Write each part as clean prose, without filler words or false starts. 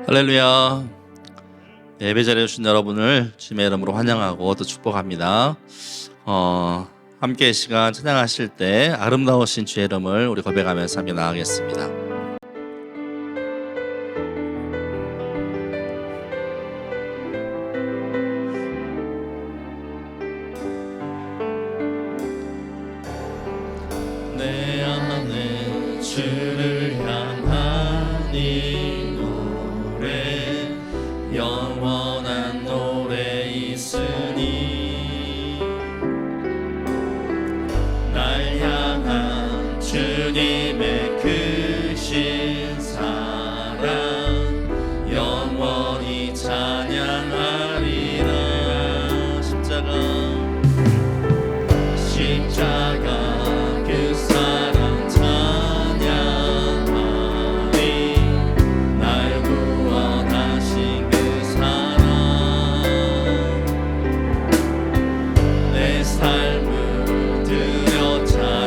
할렐루야. 예배 자리에 오신 여러분을 주님의 이름으로 환영하고 또 축복합니다. 함께 이 시간 찬양하실 때 아름다우신 주의 이름을 우리 고백하면서 함께 나가겠습니다. 내 안에 주를 향한 이 노래 영원한 노래 있으니 날 향한 주님의 크신 사랑 영원히 찬양하리라. 십자가 그 사랑 찬양하리. 날 구원하신 그 사랑 내 삶을 드려 찬양하리.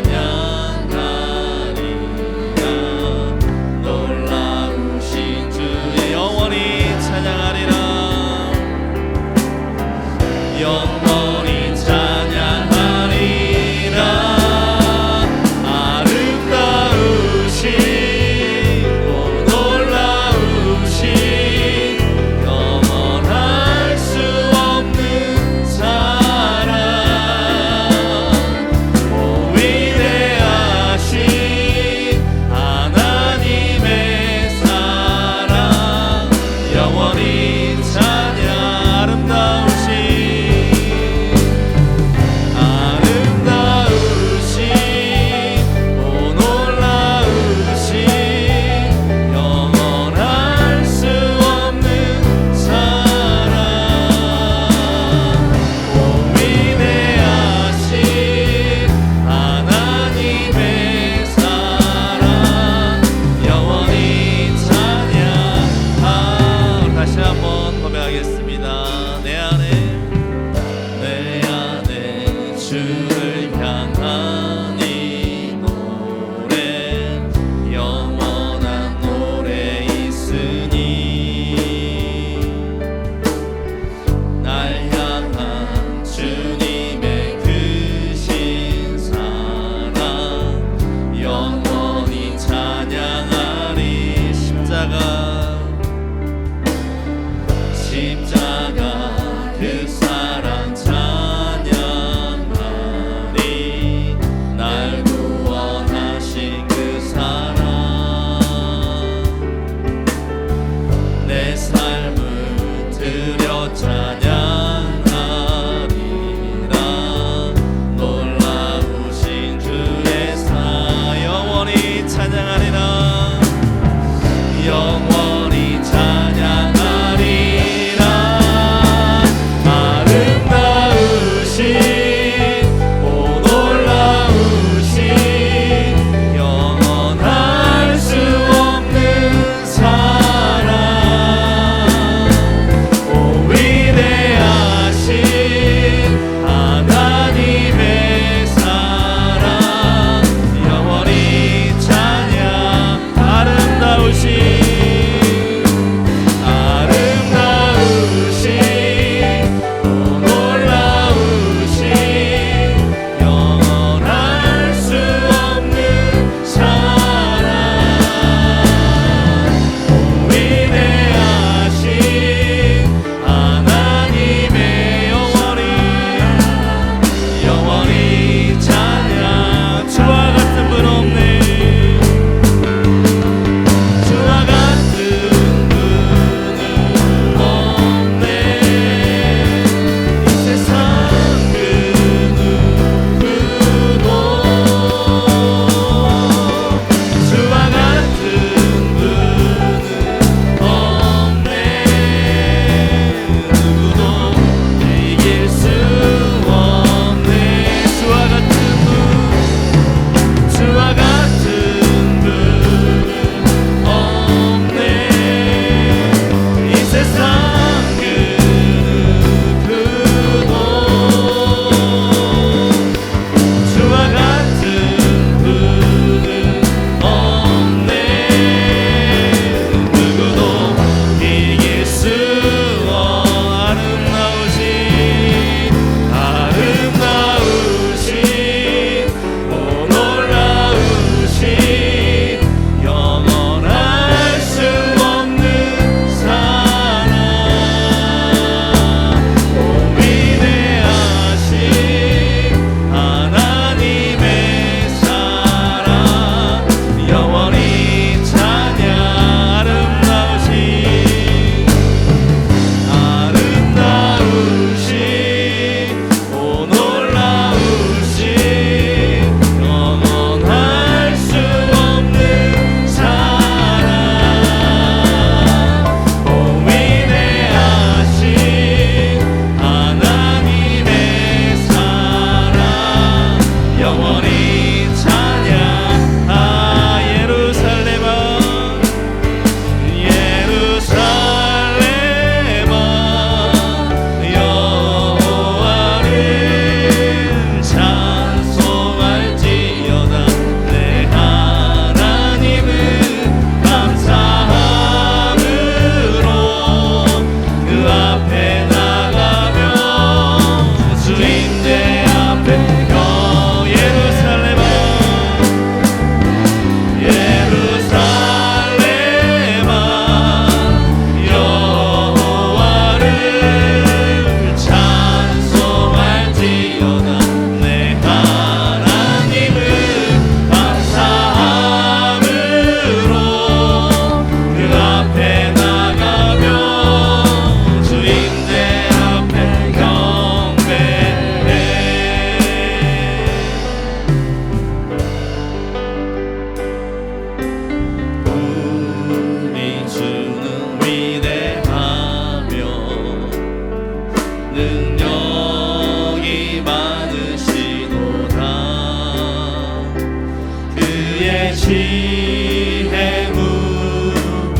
지혜 무궁하며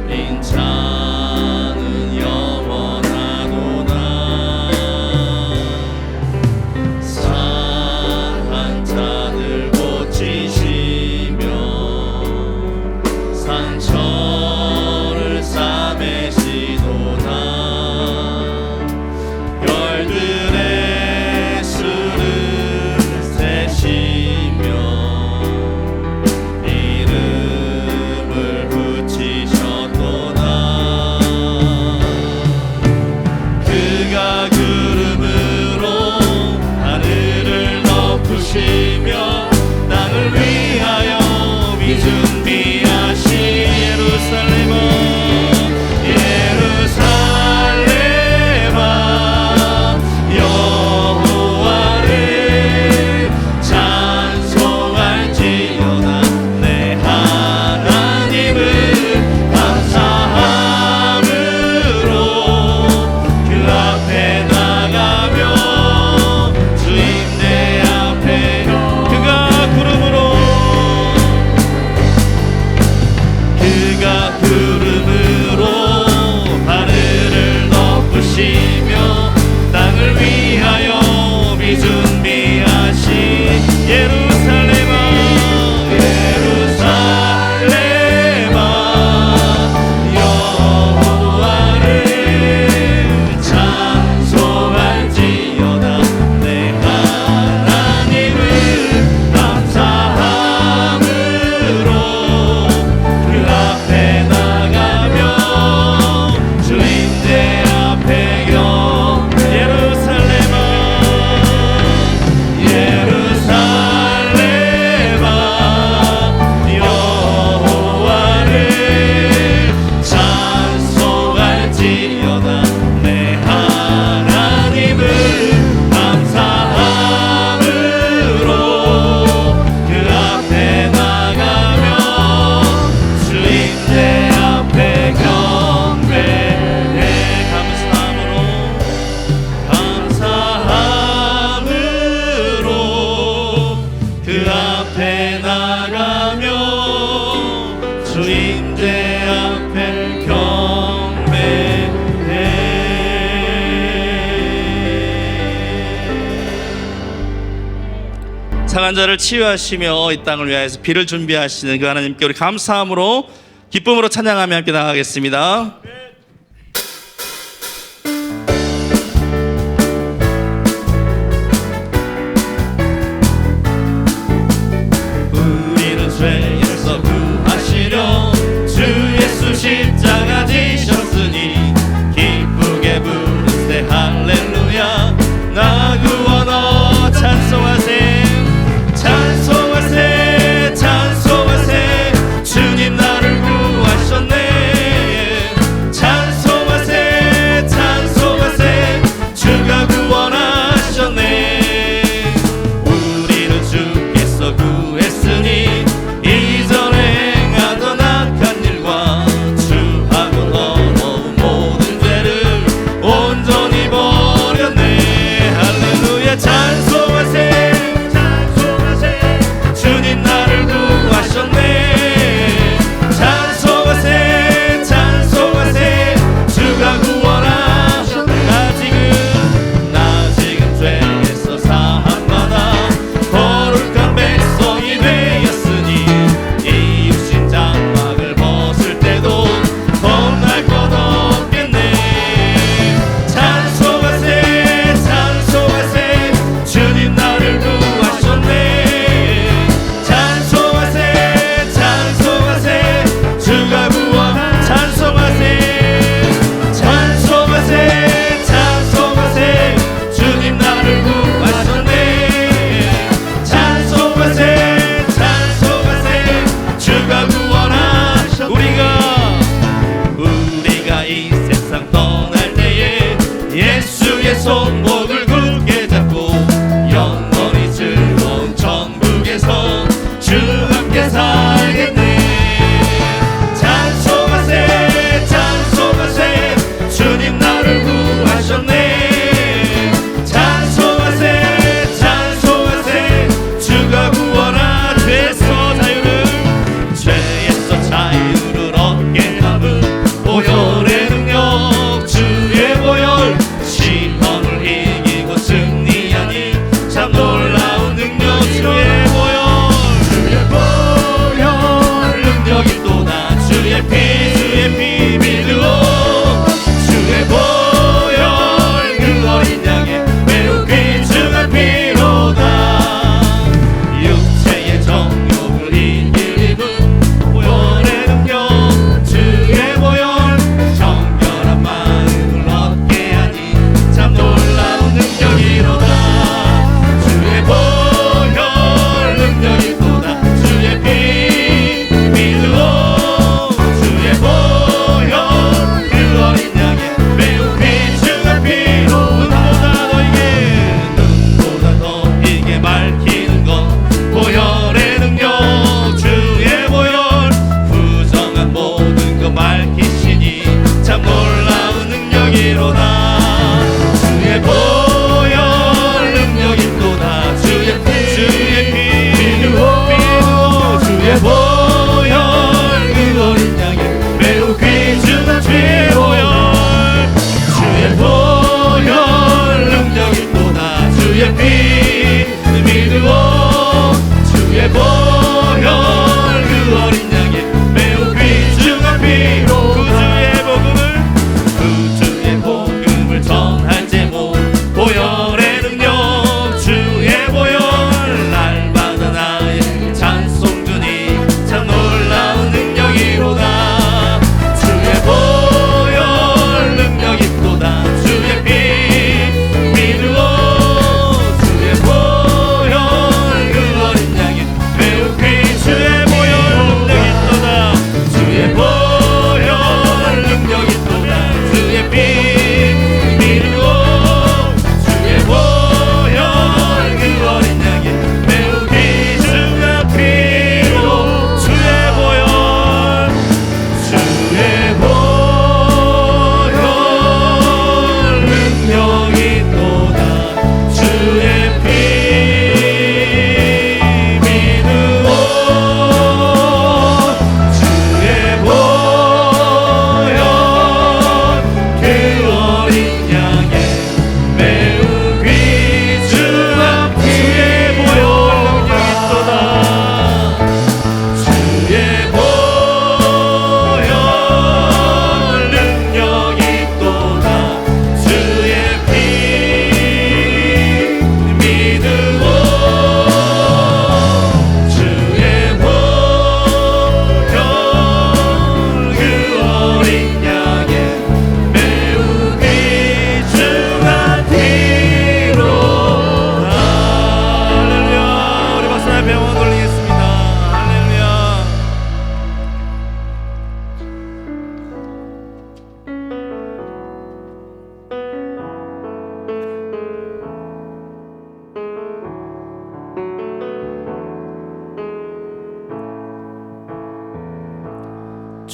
인자는 영원하도다. 상한 자들 고치시며 상처를 싸매시도다. 별들의 수를 세시며 이름을 붙이셨도다. 그가 구름으로 하늘을 덮으시며 땅을 위하여 준비하신 예루살렘아 예루살렘아 여호와를 찬송할지어다. 내 하나님을 감사함으로 그 앞에 나가며 주임대 앞에 그가 구름으로 하늘을 덮으시며 땅을 위하여 준비하신 예루살렘아 예루살렘아 여호와를 찬송할지어다. 내 하나님을 감사함으로 그 앞에 나가며 주임대 앞에 예루살렘아 예루살렘아 여호와를 찬송할지어다. 내 하나님을 감사함으로 그 앞에 나가며 주임대 앞에 경배해. 감사함으로 그 앞에 나가며 주임대 앞에 경배해. 상한 자를 치유하시며 이 땅을 위하여서 비를 준비하시는 그 하나님께 우리 감사함으로 기쁨으로 찬양하며 함께 나가겠습니다. 우리는 죄에서 구하시려 주 예수 십자가 지셨으니 기쁘게 부르세 할렐루야. 나 구원어 찬송하세 찬송하세 찬송하세. 주님 나를 구하셨네.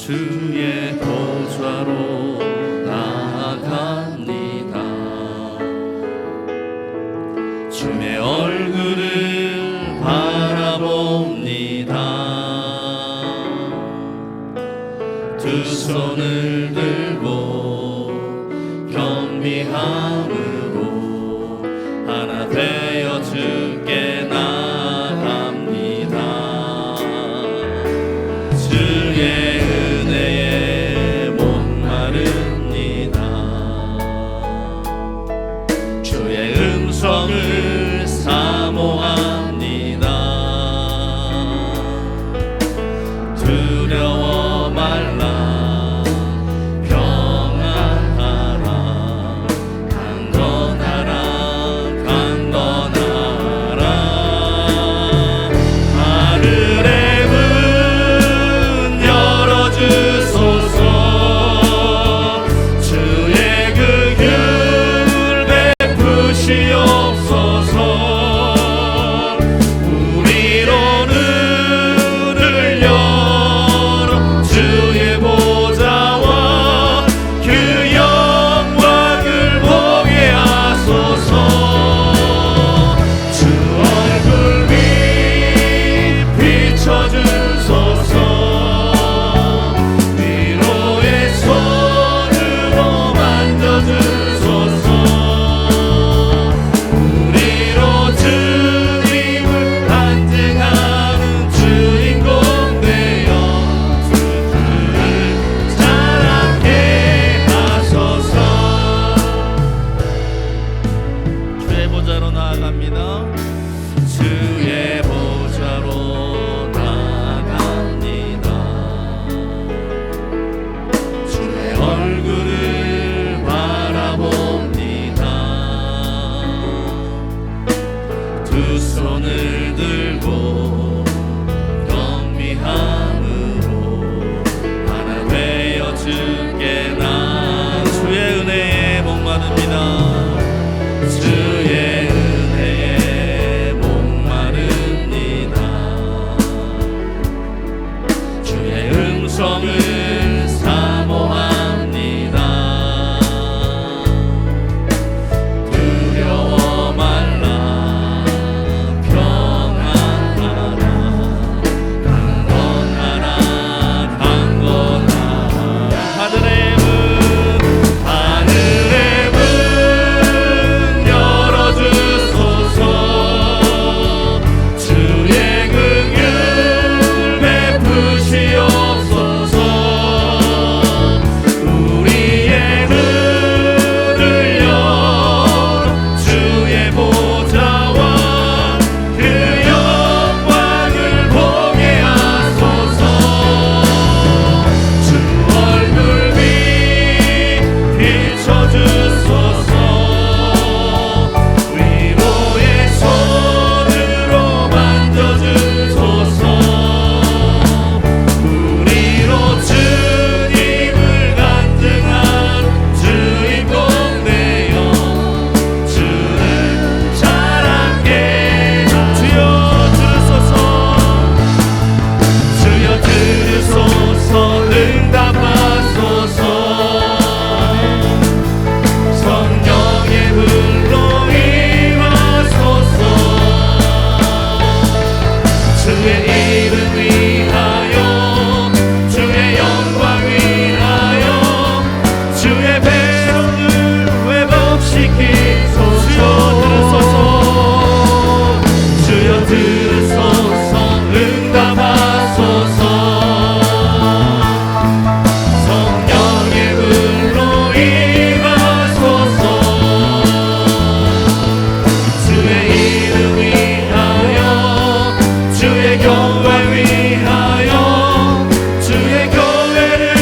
주의 보좌로 나아갑니다. 주의 얼굴을 바라봅니다. 두 손을 들고 겸비함으로 하나 되어 주께 나아갑니다. 주의 은혜에 목마릅니다. 주의 음성을 사모합니다. 두려워 말라 평안하라 강건하라 강건하라. 하늘의 문 열어주소서. 주의 그 길 베푸시옵소서. 우리로 눈을 열어 주의 보좌와 그 영광을 보게 하소서. 주 얼굴 빛 비춰주소서. 위로의 손으로 만져주소서. 우리로 주님을 간증하는 주인공 되어 주를 자랑케 하소서. 주의 보좌로 나아갑니다. 주의 보좌로 나아갑니다. 주의 얼굴을 바라봅니다. 두 손을 들고 겸비함으로 하나 되어 주께 나. 주의 은혜에 목마릅니다. 주의 은혜에 목마릅니다. 주의 음성을 사모합니다. 두려워 말라 평안하라 강건하라 강건하라. 하늘의 문 열어주소서. 주의 그 길 베푸시옵소서. 우리의 눈을 열어 주의 보좌와 그 영광을 보게 하소서. 주 얼굴 빛 비춰주소서. 위로의 손으로 만져주소서. 우리로 주님을 간증한 주인공 되어 주를 자랑케. 주여 들으소서. 주여 들으소서. 응답하소서. 성령의 불로 임하소서. 주의 이름 위하여 주의 영광 위하여 주의 배로를 회복시키소서. 주여 들으소서. 응답하소서. 성령의 불로 임하소서. 주의 이름 위하여 주의 영광 위하여 주의 교회를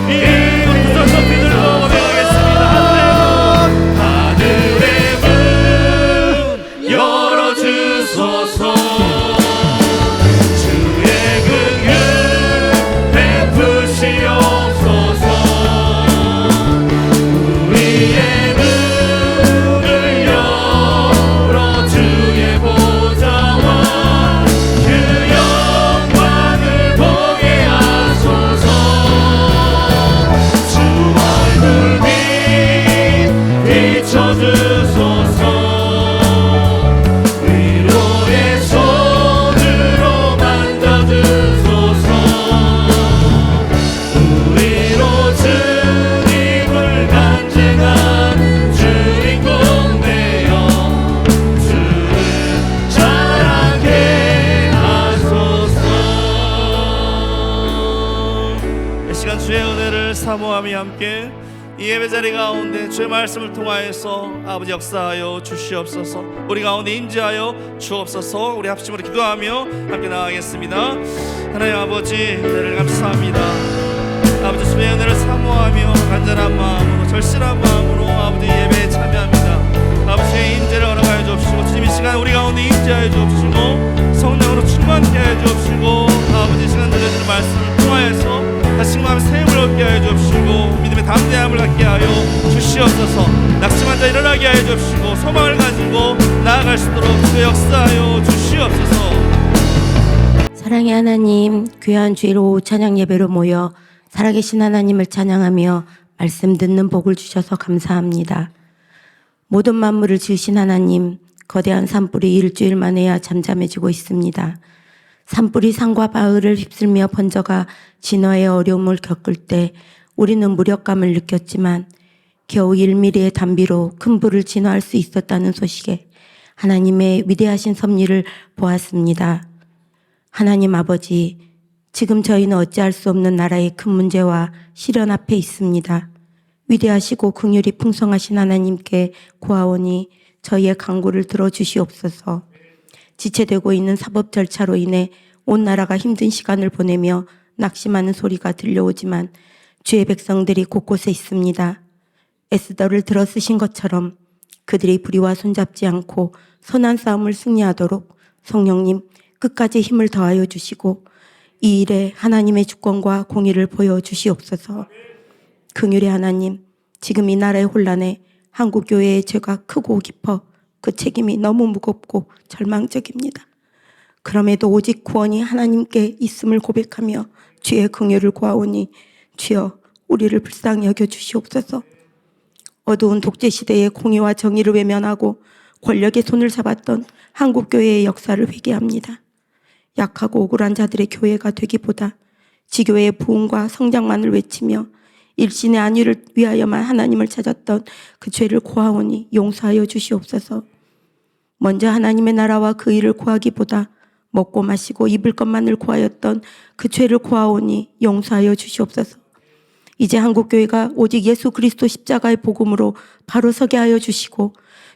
이끌소서. 빛으로 고백하겠습니다. 하늘의 문 열어주소서. 주의 그 길 베푸시옵소서. 우리의 눈을 열어 주의 보좌와 그 영광을 보게 하소서. 사모함이 함께 이 예배 자리 가운데 주의 말씀을 통하여서 아버지 역사하여 주시옵소서. 우리 가운데 임재하여 주옵소서. 우리 합심으로 기도하며 함께 나가겠습니다. 하나님 아버지, 은혜를 감사합니다. 아버지, 주의 은혜를 사모하며 간절한 마음으로, 절실한 마음으로 아버지 예배에 참여합니다. 아버지의 임재를 허락하여 주옵시고, 주님 이 시간 우리 가운데 임재하여 주옵시고, 성령으로 충만케 하여 주옵시고, 아버지 시간 들려주는 말씀을 통하여서 다시 마음의 샘을 얻게 하여 주옵시고, 믿음의 담대함을 갖게 하여 주시옵소서. 낙심한 자 일어나게 하여 주옵시고, 소망을 가지고 나아갈 수 있도록 주의 역사하여 주시옵소서. 사랑의 하나님, 귀한 주일오 찬양 예배로 모여 살아계신 하나님을 찬양하며 말씀 듣는 복을 주셔서 감사합니다. 모든 만물을 지으신 하나님, 거대한 산불이 일주일 만에야 잠잠해지고 있습니다. 산불이 산과 바위를 휩쓸며 번져가 진화의 어려움을 겪을 때 우리는 무력감을 느꼈지만 겨우 1mm의 단비로 큰 불을 진화할 수 있었다는 소식에 하나님의 위대하신 섭리를 보았습니다. 하나님 아버지, 지금 저희는 어찌할 수 없는 나라의 큰 문제와 시련 앞에 있습니다. 위대하시고 긍휼이 풍성하신 하나님께 구하오니 저희의 간구를 들어주시옵소서. 지체되고 있는 사법 절차로 인해 온 나라가 힘든 시간을 보내며 낙심하는 소리가 들려오지만 주의 백성들이 곳곳에 있습니다. 에스더를 들어 쓰신 것처럼 그들이 불의와 손잡지 않고 선한 싸움을 승리하도록 성령님 끝까지 힘을 더하여 주시고 이 일에 하나님의 주권과 공의를 보여주시옵소서. 긍휼의 하나님, 지금 이 나라의 혼란에 한국교회의 죄가 크고 깊어 그 책임이 너무 무겁고 절망적입니다. 그럼에도 오직 구원이 하나님께 있음을 고백하며 주의 긍휼을 구하오니 주여 우리를 불쌍히 여겨 주시옵소서. 어두운 독재시대의 공의와 정의를 외면하고 권력의 손을 잡았던 한국교회의 역사를 회개합니다. 약하고 억울한 자들의 교회가 되기보다 지교회의 부흥과 성장만을 외치며 일신의 안위를 위하여만 하나님을 찾았던 그 죄를 고하오니 용서하여 주시옵소서. 먼저 하나님의 나라와 그 일을 구하기보다 먹고 마시고 입을 것만을 구하였던 그 죄를 고하오니 용서하여 주시옵소서. 이제 한국교회가 오직 예수 그리스도 십자가의 복음으로 바로 서게 하여 주시고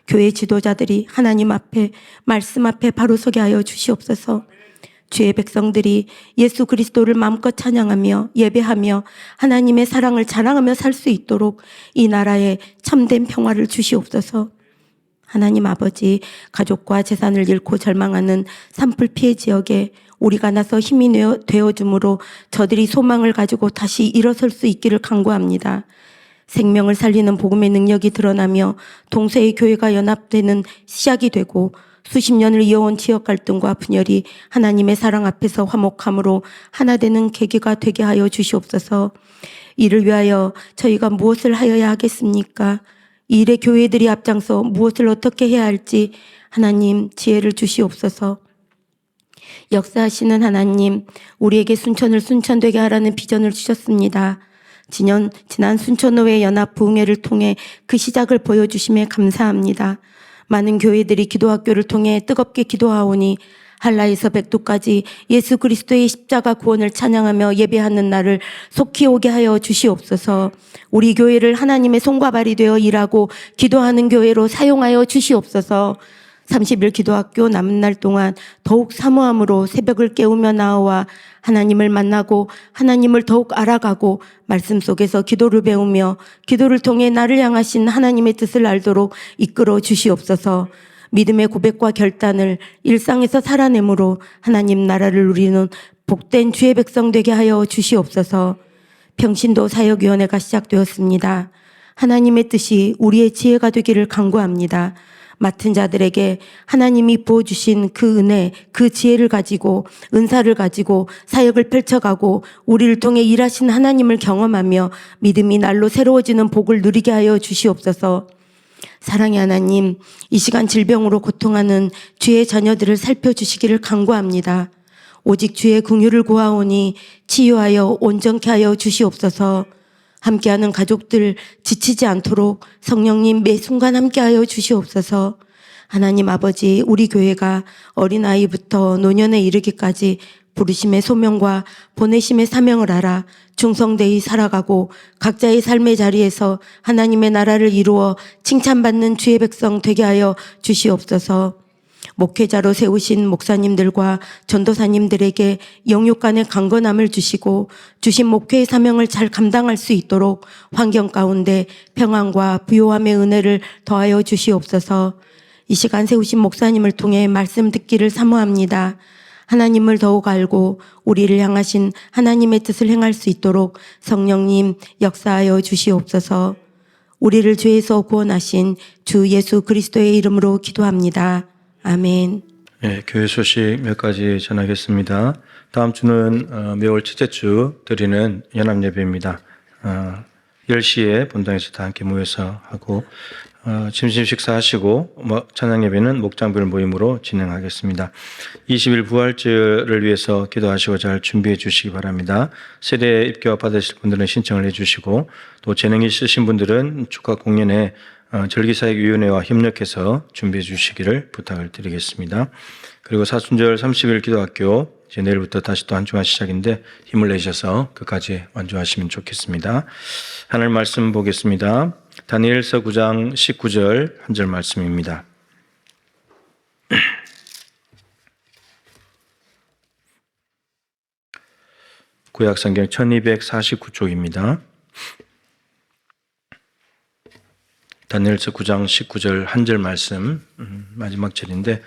교회 지도자들이 하나님 앞에 말씀 앞에 바로 서게 하여 주시옵소서. 주의 백성들이 예수 그리스도를 마음껏 찬양하며 예배하며 하나님의 사랑을 자랑하며 살 수 있도록 이 나라에 참된 평화를 주시옵소서. 하나님 아버지, 가족과 재산을 잃고 절망하는 산불 피해 지역에 우리가 나서 힘이 되어줌으로 저들이 소망을 가지고 다시 일어설 수 있기를 간구합니다. 생명을 살리는 복음의 능력이 드러나며 동서의 교회가 연합되는 시작이 되고 수십 년을 이어온 지역 갈등과 분열이 하나님의 사랑 앞에서 화목함으로 하나 되는 계기가 되게 하여 주시옵소서. 이를 위하여 저희가 무엇을 하여야 하겠습니까? 이 일에 교회들이 앞장서 무엇을 어떻게 해야 할지 하나님 지혜를 주시옵소서. 역사하시는 하나님, 우리에게 순천을 순천되게 하라는 비전을 주셨습니다. 지난 순천호회 연합 부흥회를 통해 그 시작을 보여주심에 감사합니다. 많은 교회들이 기도학교를 통해 뜨겁게 기도하오니 한라에서 백두까지 예수 그리스도의 십자가 구원을 찬양하며 예배하는 날을 속히 오게 하여 주시옵소서. 우리 교회를 하나님의 손과 발이 되어 일하고 기도하는 교회로 사용하여 주시옵소서. 30일 기도학교 남은 날 동안 더욱 사모함으로 새벽을 깨우며 나와 하나님을 만나고 하나님을 더욱 알아가고 말씀 속에서 기도를 배우며 기도를 통해 나를 향하신 하나님의 뜻을 알도록 이끌어 주시옵소서. 믿음의 고백과 결단을 일상에서 살아내므로 하나님 나라를 누리는 복된 주의 백성 되게 하여 주시옵소서. 평신도 사역위원회가 시작되었습니다. 하나님의 뜻이 우리의 지혜가 되기를 간구합니다. 맡은 자들에게 하나님이 부어주신 그 은혜, 그 지혜를 가지고 은사를 가지고 사역을 펼쳐가고 우리를 통해 일하신 하나님을 경험하며 믿음이 날로 새로워지는 복을 누리게 하여 주시옵소서. 사랑의 하나님, 이 시간 질병으로 고통하는 주의 자녀들을 살펴주시기를 간구합니다. 오직 주의 긍휼을 구하오니 치유하여 온전케 하여 주시옵소서. 함께하는 가족들 지치지 않도록 성령님 매 순간 함께하여 주시옵소서. 하나님 아버지, 우리 교회가 어린아이부터 노년에 이르기까지 부르심의 소명과 보내심의 사명을 알아 충성되이 살아가고 각자의 삶의 자리에서 하나님의 나라를 이루어 칭찬받는 주의 백성 되게 하여 주시옵소서. 목회자로 세우신 목사님들과 전도사님들에게 영육 간의 강건함을 주시고 주신 목회의 사명을 잘 감당할 수 있도록 환경 가운데 평안과 부요함의 은혜를 더하여 주시옵소서. 이 시간 세우신 목사님을 통해 말씀 듣기를 사모합니다. 하나님을 더욱 알고 우리를 향하신 하나님의 뜻을 행할 수 있도록 성령님 역사하여 주시옵소서. 우리를 죄에서 구원하신 주 예수 그리스도의 이름으로 기도합니다. 아멘. 네, 교회 소식 몇 가지 전하겠습니다. 다음 주는 매월 첫째 주 드리는 연합예배입니다. 10시에 본당에서 다 함께 모여서 하고 점심 식사하시고 찬양예배는 목장별 모임으로 진행하겠습니다. 20일 부활절을 위해서 기도하시고 잘 준비해 주시기 바랍니다. 세례 입교와 받으실 분들은 신청을 해 주시고 또 재능이 있으신 분들은 축하 공연에 절기사역위원회와 협력해서 준비해 주시기를 부탁을 드리겠습니다. 그리고 사순절 30일 기도학교 이제 내일부터 다시 또 한 주간 시작인데 힘을 내셔서 끝까지 완주하시면 좋겠습니다. 하나님 말씀 보겠습니다. 다니엘서 9장 19절 한 절 말씀입니다. 구약성경 1249쪽입니다. 다니엘서 9장 19절 한 절 말씀 마지막 절인데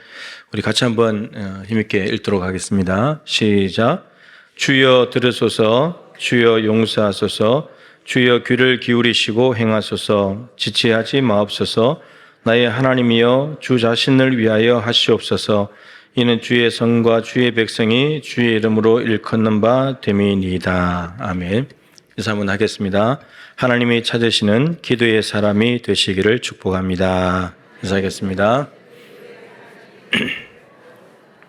우리 같이 한번 힘있게 읽도록 하겠습니다. 시작. 주여 들으소서, 주여 용서하소서, 주여 귀를 기울이시고 행하소서, 지체하지 마옵소서. 나의 하나님이여 주 자신을 위하여 하시옵소서. 이는 주의 성과 주의 백성이 주의 이름으로 일컫는 바 됨이니이다. 아멘. 인사 한번 하겠습니다. 하나님이 찾으시는 기도의 사람이 되시기를 축복합니다. 인사하겠습니다.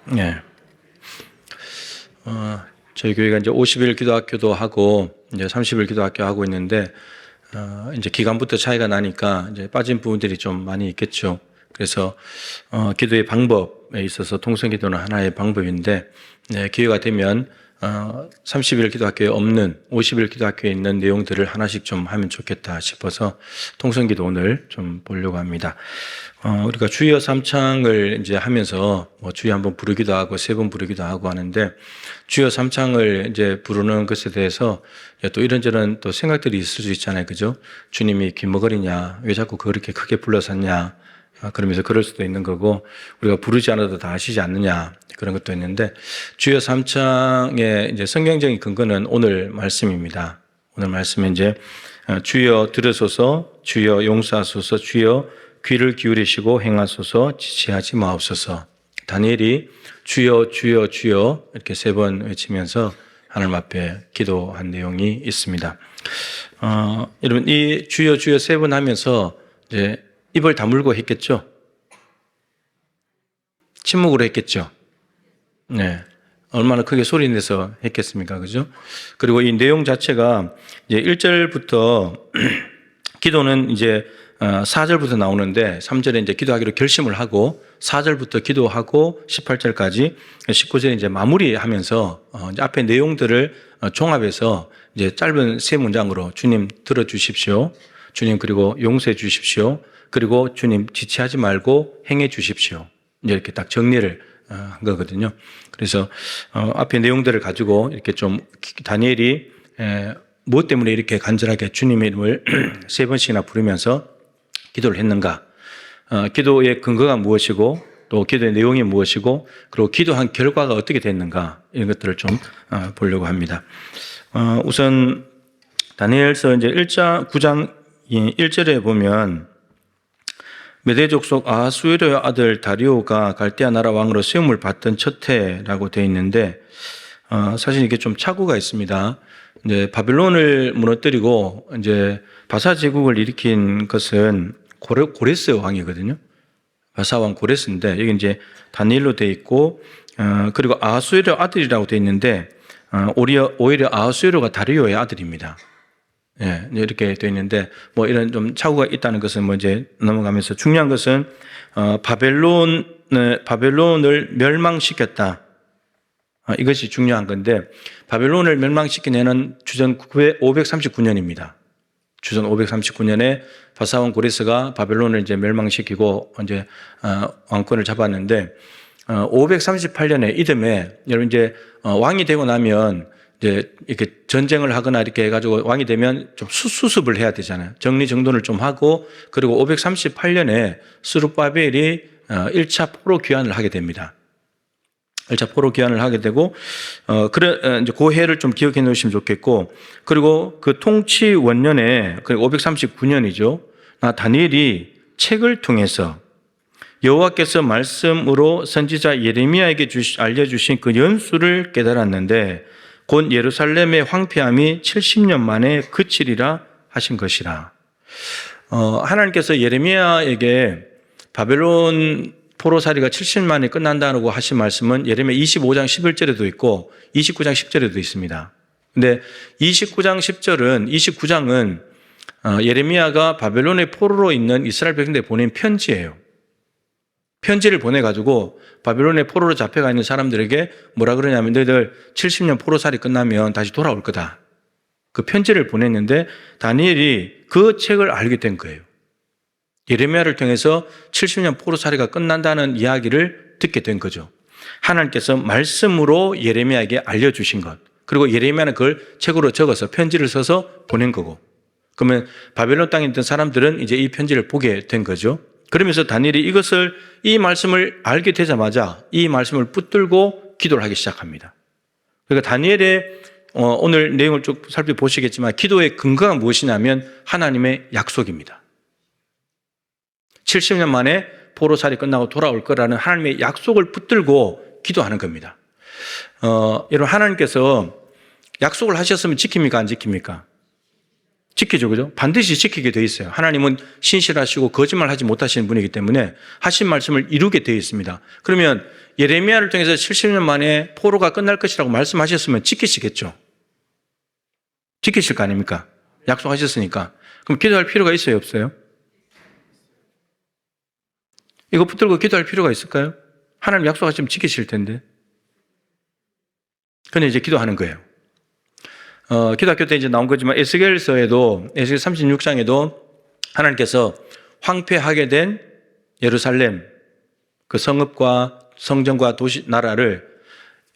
네. 저희 교회가 이제 50일 기도학교도 하고 이제 30일 기도학교 하고 있는데 이제 기간부터 차이가 나니까 이제 빠진 부분들이 좀 많이 있겠죠. 그래서 기도의 방법에 있어서 통성기도는 하나의 방법인데 기회가 되면 30일 기도학교에 없는 50일 기도학교에 있는 내용들을 하나씩 좀 하면 좋겠다 싶어서 통성기도 오늘 좀 보려고 합니다. 우리가 주여 삼창을 이제 하면서 주여 한번 부르기도 하고 세 번 부르기도 하고 하는데 주여 삼창을 이제 부르는 것에 대해서 또 이런저런 또 생각들이 있을 수 있잖아요. 그죠? 주님이 귀머거리냐? 왜 자꾸 그렇게 크게 불러섰냐? 그러면서 그럴 수도 있는 거고 우리가 부르지 않아도 다 아시지 않느냐 그런 것도 있는데 주여 삼창의 이제 성경적인 근거는 오늘 말씀입니다. 오늘 말씀은 이제 주여 들으소서, 주여 용서하소서, 주여 귀를 기울이시고 행하소서, 지체하지 마옵소서. 다니엘이 주여 주여 주여 이렇게 세 번 외치면서 하나님 앞에 기도한 내용이 있습니다. 여러분 이 주여 주여 세 번 하면서 이제 입을 다물고 했겠죠? 침묵으로 했겠죠? 네. 얼마나 크게 소리 내서 했겠습니까? 그죠? 그리고 이 내용 자체가 이제 1절부터 기도는 이제 4절부터 나오는데 3절에 이제 기도하기로 결심을 하고 4절부터 기도하고 18절까지 19절에 이제 마무리하면서 이제 앞에 내용들을 종합해서 이제 짧은 세 문장으로 주님 들어주십시오. 주님 그리고 용서해 주십시오. 그리고 주님 지체하지 말고 행해 주십시오. 이제 이렇게 딱 정리를 한 거거든요. 그래서 앞에 내용들을 가지고 이렇게 좀 다니엘이 무엇 때문에 이렇게 간절하게 주님의 이름을 세 번씩이나 부르면서 기도를 했는가? 기도의 근거가 무엇이고 또 기도의 내용이 무엇이고 그리고 기도한 결과가 어떻게 됐는가? 이런 것들을 좀 보려고 합니다. 우선 다니엘서 이제 9장 1절에 보면 메대 족속 아하수에로의 아들 다리오가 갈대아 나라 왕으로 세움을 받던 첫 해라고 되어 있는데 사실 이게 좀 착오가 있습니다. 이제 바벨론을 무너뜨리고 이제 바사 제국을 일으킨 것은 고레스 왕이거든요. 바사 왕 고레스인데 여기 이제 다니엘로 되어 있고 그리고 아하수에로 아들이라고 되어 있는데 오히려 아하수에로가 다리오의 아들입니다. 예, 이렇게 되어 있는데, 뭐 이런 좀 착오가 있다는 것은 뭐 이제 넘어가면서 중요한 것은, 바벨론을 멸망시켰다. 이것이 중요한 건데 바벨론을 멸망시킨 해는 주전 539년입니다. 주전 539년에 바사온 고레스가 바벨론을 이제 멸망시키고 이제 왕권을 잡았는데 538년에 이듬해 여러분 이제 왕이 되고 나면 이제 이렇게 전쟁을 하거나 이렇게 해가지고 왕이 되면 좀 수습을 해야 되잖아요. 정리정돈을 좀 하고 그리고 538년에 스룹바벨이 1차 포로 귀환을 하게 됩니다. 1차 포로 귀환을 하게 되고 이제 그 해를 좀 기억해 놓으시면 좋겠고 그리고 그 통치 원년에 그리고 539년이죠. 다니엘이 책을 통해서 여호와께서 말씀으로 선지자 예레미야에게 알려주신 그 연수를 깨달았는데 곧 예루살렘의 황폐함이 70년 만에 그치리라 하신 것이라. 하나님께서 예레미야에게 바벨론 포로살이가 70년 만에 끝난다고 하신 말씀은 예레미야 25장 11절에도 있고 29장 10절에도 있습니다. 근데 29장은 예레미야가 바벨론의 포로로 있는 이스라엘 백성들에 보낸 편지예요. 편지를 보내가지고 바벨론의 포로로 잡혀가 있는 사람들에게 뭐라 그러냐면 너희들 70년 포로살이 끝나면 다시 돌아올 거다. 그 편지를 보냈는데 다니엘이 그 책을 알게 된 거예요. 예레미야를 통해서 70년 포로살이가 끝난다는 이야기를 듣게 된 거죠. 하나님께서 말씀으로 예레미야에게 알려주신 것. 그리고 예레미야는 그걸 책으로 적어서 편지를 써서 보낸 거고. 그러면 바벨론 땅에 있던 사람들은 이제 이 편지를 보게 된 거죠. 그러면서 다니엘이 이 말씀을 알게 되자마자 이 말씀을 붙들고 기도를 하기 시작합니다. 그러니까 다니엘의 오늘 내용을 쭉 살펴보시겠지만 기도의 근거가 무엇이냐면 하나님의 약속입니다. 70년 만에 포로살이 끝나고 돌아올 거라는 하나님의 약속을 붙들고 기도하는 겁니다. 여러분 하나님께서 약속을 하셨으면 지킵니까? 안 지킵니까? 지키죠, 그죠? 반드시 지키게 돼 있어요. 하나님은 신실하시고 거짓말하지 못하시는 분이기 때문에 하신 말씀을 이루게 되어 있습니다. 그러면 예레미야를 통해서 70년 만에 포로가 끝날 것이라고 말씀하셨으면 지키시겠죠? 지키실 거 아닙니까? 약속하셨으니까. 그럼 기도할 필요가 있어요, 없어요? 이거 붙들고 기도할 필요가 있을까요? 하나님 약속하시면 지키실 텐데. 근데 이제 기도하는 거예요. 기독교 때 이제 나온 거지만 에스겔서에도 에스겔 36장에도 하나님께서 황폐하게 된 예루살렘 그 성읍과 성전과 도시 나라를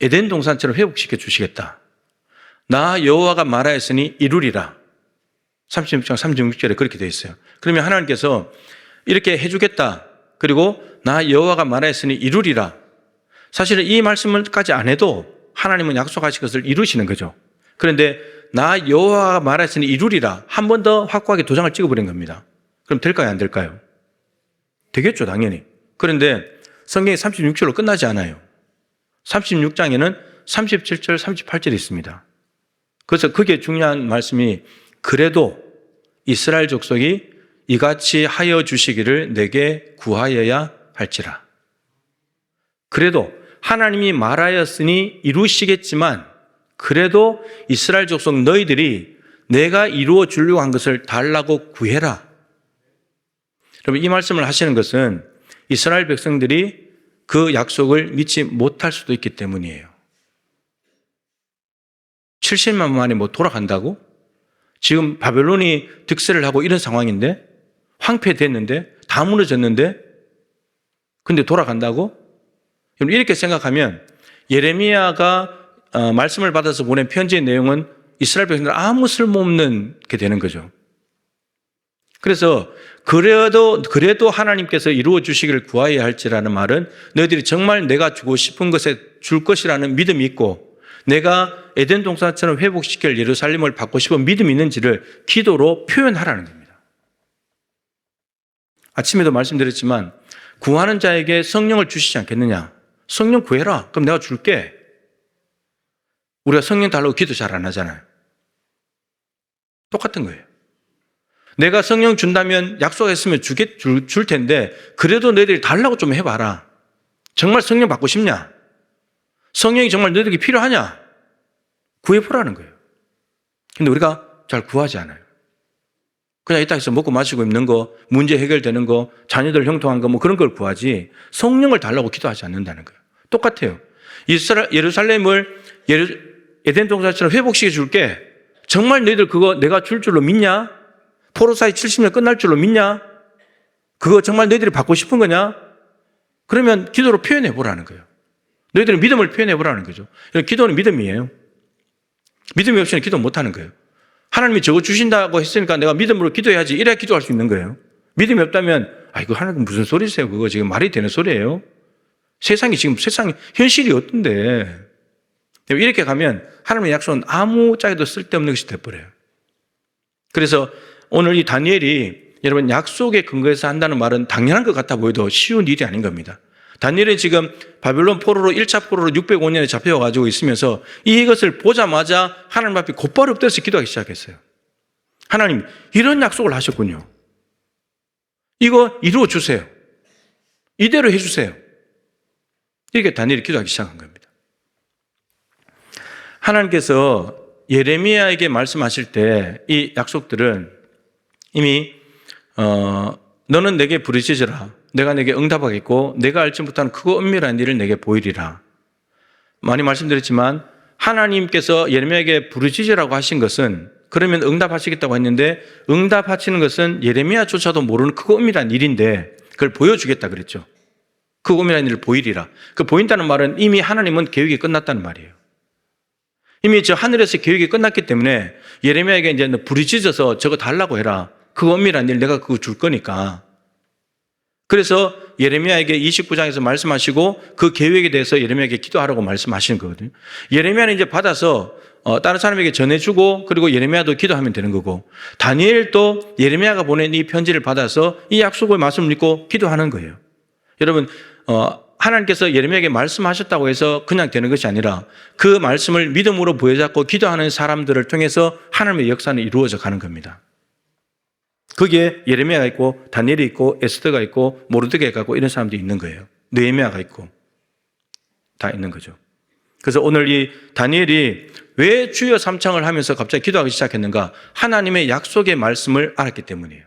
에덴 동산처럼 회복시켜 주시겠다. 나 여호와가 말하였으니 이루리라. 36장 36절에 그렇게 되어 있어요. 그러면 하나님께서 이렇게 해주겠다. 그리고 나 여호와가 말하였으니 이루리라. 사실은 이 말씀을까지 안 해도 하나님은 약속하신 것을 이루시는 거죠. 그런데 나 여호와가 말하였으니 이루리라. 한 번 더 확고하게 도장을 찍어버린 겁니다. 그럼 될까요? 안 될까요? 되겠죠, 당연히. 그런데 성경이 36절로 끝나지 않아요. 36장에는 37절, 38절이 있습니다. 그래서 그게 중요한 말씀이 그래도 이스라엘 족속이 이같이 하여 주시기를 내게 구하여야 할지라. 그래도 하나님이 말하였으니 이루시겠지만 그래도 이스라엘 족속 너희들이 내가 이루어 주려고 한 것을 달라고 구해라. 여러분 이 말씀을 하시는 것은 이스라엘 백성들이 그 약속을 믿지 못할 수도 있기 때문이에요. 70년 만에 뭐 돌아간다고? 지금 바벨론이 득세를 하고 이런 상황인데 황폐됐는데 다 무너졌는데 근데 돌아간다고? 이렇게 생각하면 예레미야가 말씀을 받아서 보낸 편지의 내용은 이스라엘 백성들 아무 쓸모없는 게 되는 거죠. 그래서 그래도 하나님께서 이루어 주시기를 구하여야 할지라는 말은 너희들이 정말 내가 주고 싶은 것에 줄 것이라는 믿음이 있고 내가 에덴 동산처럼 회복시킬 예루살렘을 받고 싶은 믿음이 있는지를 기도로 표현하라는 겁니다. 아침에도 말씀드렸지만 구하는 자에게 성령을 주시지 않겠느냐? 성령 구해라. 그럼 내가 줄게. 우리가 성령 달라고 기도 잘 안 하잖아요. 똑같은 거예요. 내가 성령 준다면 약속했으면 줄 텐데 그래도 너희들이 달라고 좀 해봐라. 정말 성령 받고 싶냐? 성령이 정말 너희들에게 필요하냐? 구해보라는 거예요. 근데 우리가 잘 구하지 않아요. 그냥 이 땅에서 먹고 마시고 입는 거, 문제 해결되는 거, 자녀들 형통한 거 뭐 그런 걸 구하지 성령을 달라고 기도하지 않는다는 거예요. 똑같아요. 예루살렘을 에덴 동산처럼 회복시켜 줄게. 정말 너희들 그거 내가 줄 줄로 믿냐? 포로사이 70년 끝날 줄로 믿냐? 그거 정말 너희들이 받고 싶은 거냐? 그러면 기도로 표현해 보라는 거예요. 너희들은 믿음을 표현해 보라는 거죠. 기도는 믿음이에요. 믿음이 없이는 기도 못 하는 거예요. 하나님이 저거 주신다고 했으니까 내가 믿음으로 기도해야지. 이래야 기도할 수 있는 거예요. 믿음이 없다면 이거 하나님 무슨 소리세요? 그거 지금 말이 되는 소리예요? 세상 현실이 어떤데? 이렇게 가면 하나님의 약속은 아무 짝에도 쓸데없는 것이 돼버려요. 그래서 오늘 이 다니엘이 여러분 약속에 근거해서 한다는 말은 당연한 것 같아 보여도 쉬운 일이 아닌 겁니다. 다니엘이 지금 바벨론 포로로 1차 포로로 605년에 잡혀가지고 있으면서 이것을 보자마자 하나님 앞에 곧바로 엎드려서 기도하기 시작했어요. 하나님 이런 약속을 하셨군요. 이거 이루어 주세요. 이대로 해주세요. 이렇게 다니엘이 기도하기 시작한 겁니다. 하나님께서 예레미야에게 말씀하실 때 이 약속들은 이미 너는 내게 부르짖으라. 내가 내게 응답하겠고 내가 알지 못하는 크고 은밀한 일을 내게 보이리라. 많이 말씀드렸지만 하나님께서 예레미야에게 부르짖으라고 하신 것은 그러면 응답하시겠다고 했는데 응답하시는 것은 예레미야조차도 모르는 크고 은밀한 일인데 그걸 보여주겠다 그랬죠. 크고 은밀한 일을 보이리라. 그 보인다는 말은 이미 하나님은 계획이 끝났다는 말이에요. 이미 저 하늘에서 계획이 끝났기 때문에 예레미야에게 이제 부르짖어서 저거 달라고 해라. 그 은밀한 일 내가 그거 줄 거니까. 그래서 예레미야에게 29장에서 말씀하시고 그 계획에 대해서 예레미야에게 기도하라고 말씀하시는 거거든요. 예레미야는 이제 받아서 다른 사람에게 전해주고 그리고 예레미야도 기도하면 되는 거고 다니엘도 예레미야가 보낸 이 편지를 받아서 이 약속의 말씀을 믿고 기도하는 거예요. 여러분 하나님께서 예레미야에게 말씀하셨다고 해서 그냥 되는 것이 아니라 그 말씀을 믿음으로 부여잡고 기도하는 사람들을 통해서 하나님의 역사는 이루어져 가는 겁니다. 거기에 예레미야가 있고 다니엘이 있고 에스더가 있고 모르드게가 있고 이런 사람들이 있는 거예요. 느헤미야가 있고 다 있는 거죠. 그래서 오늘 이 다니엘이 왜 주여 삼창을 하면서 갑자기 기도하기 시작했는가? 하나님의 약속의 말씀을 알았기 때문이에요.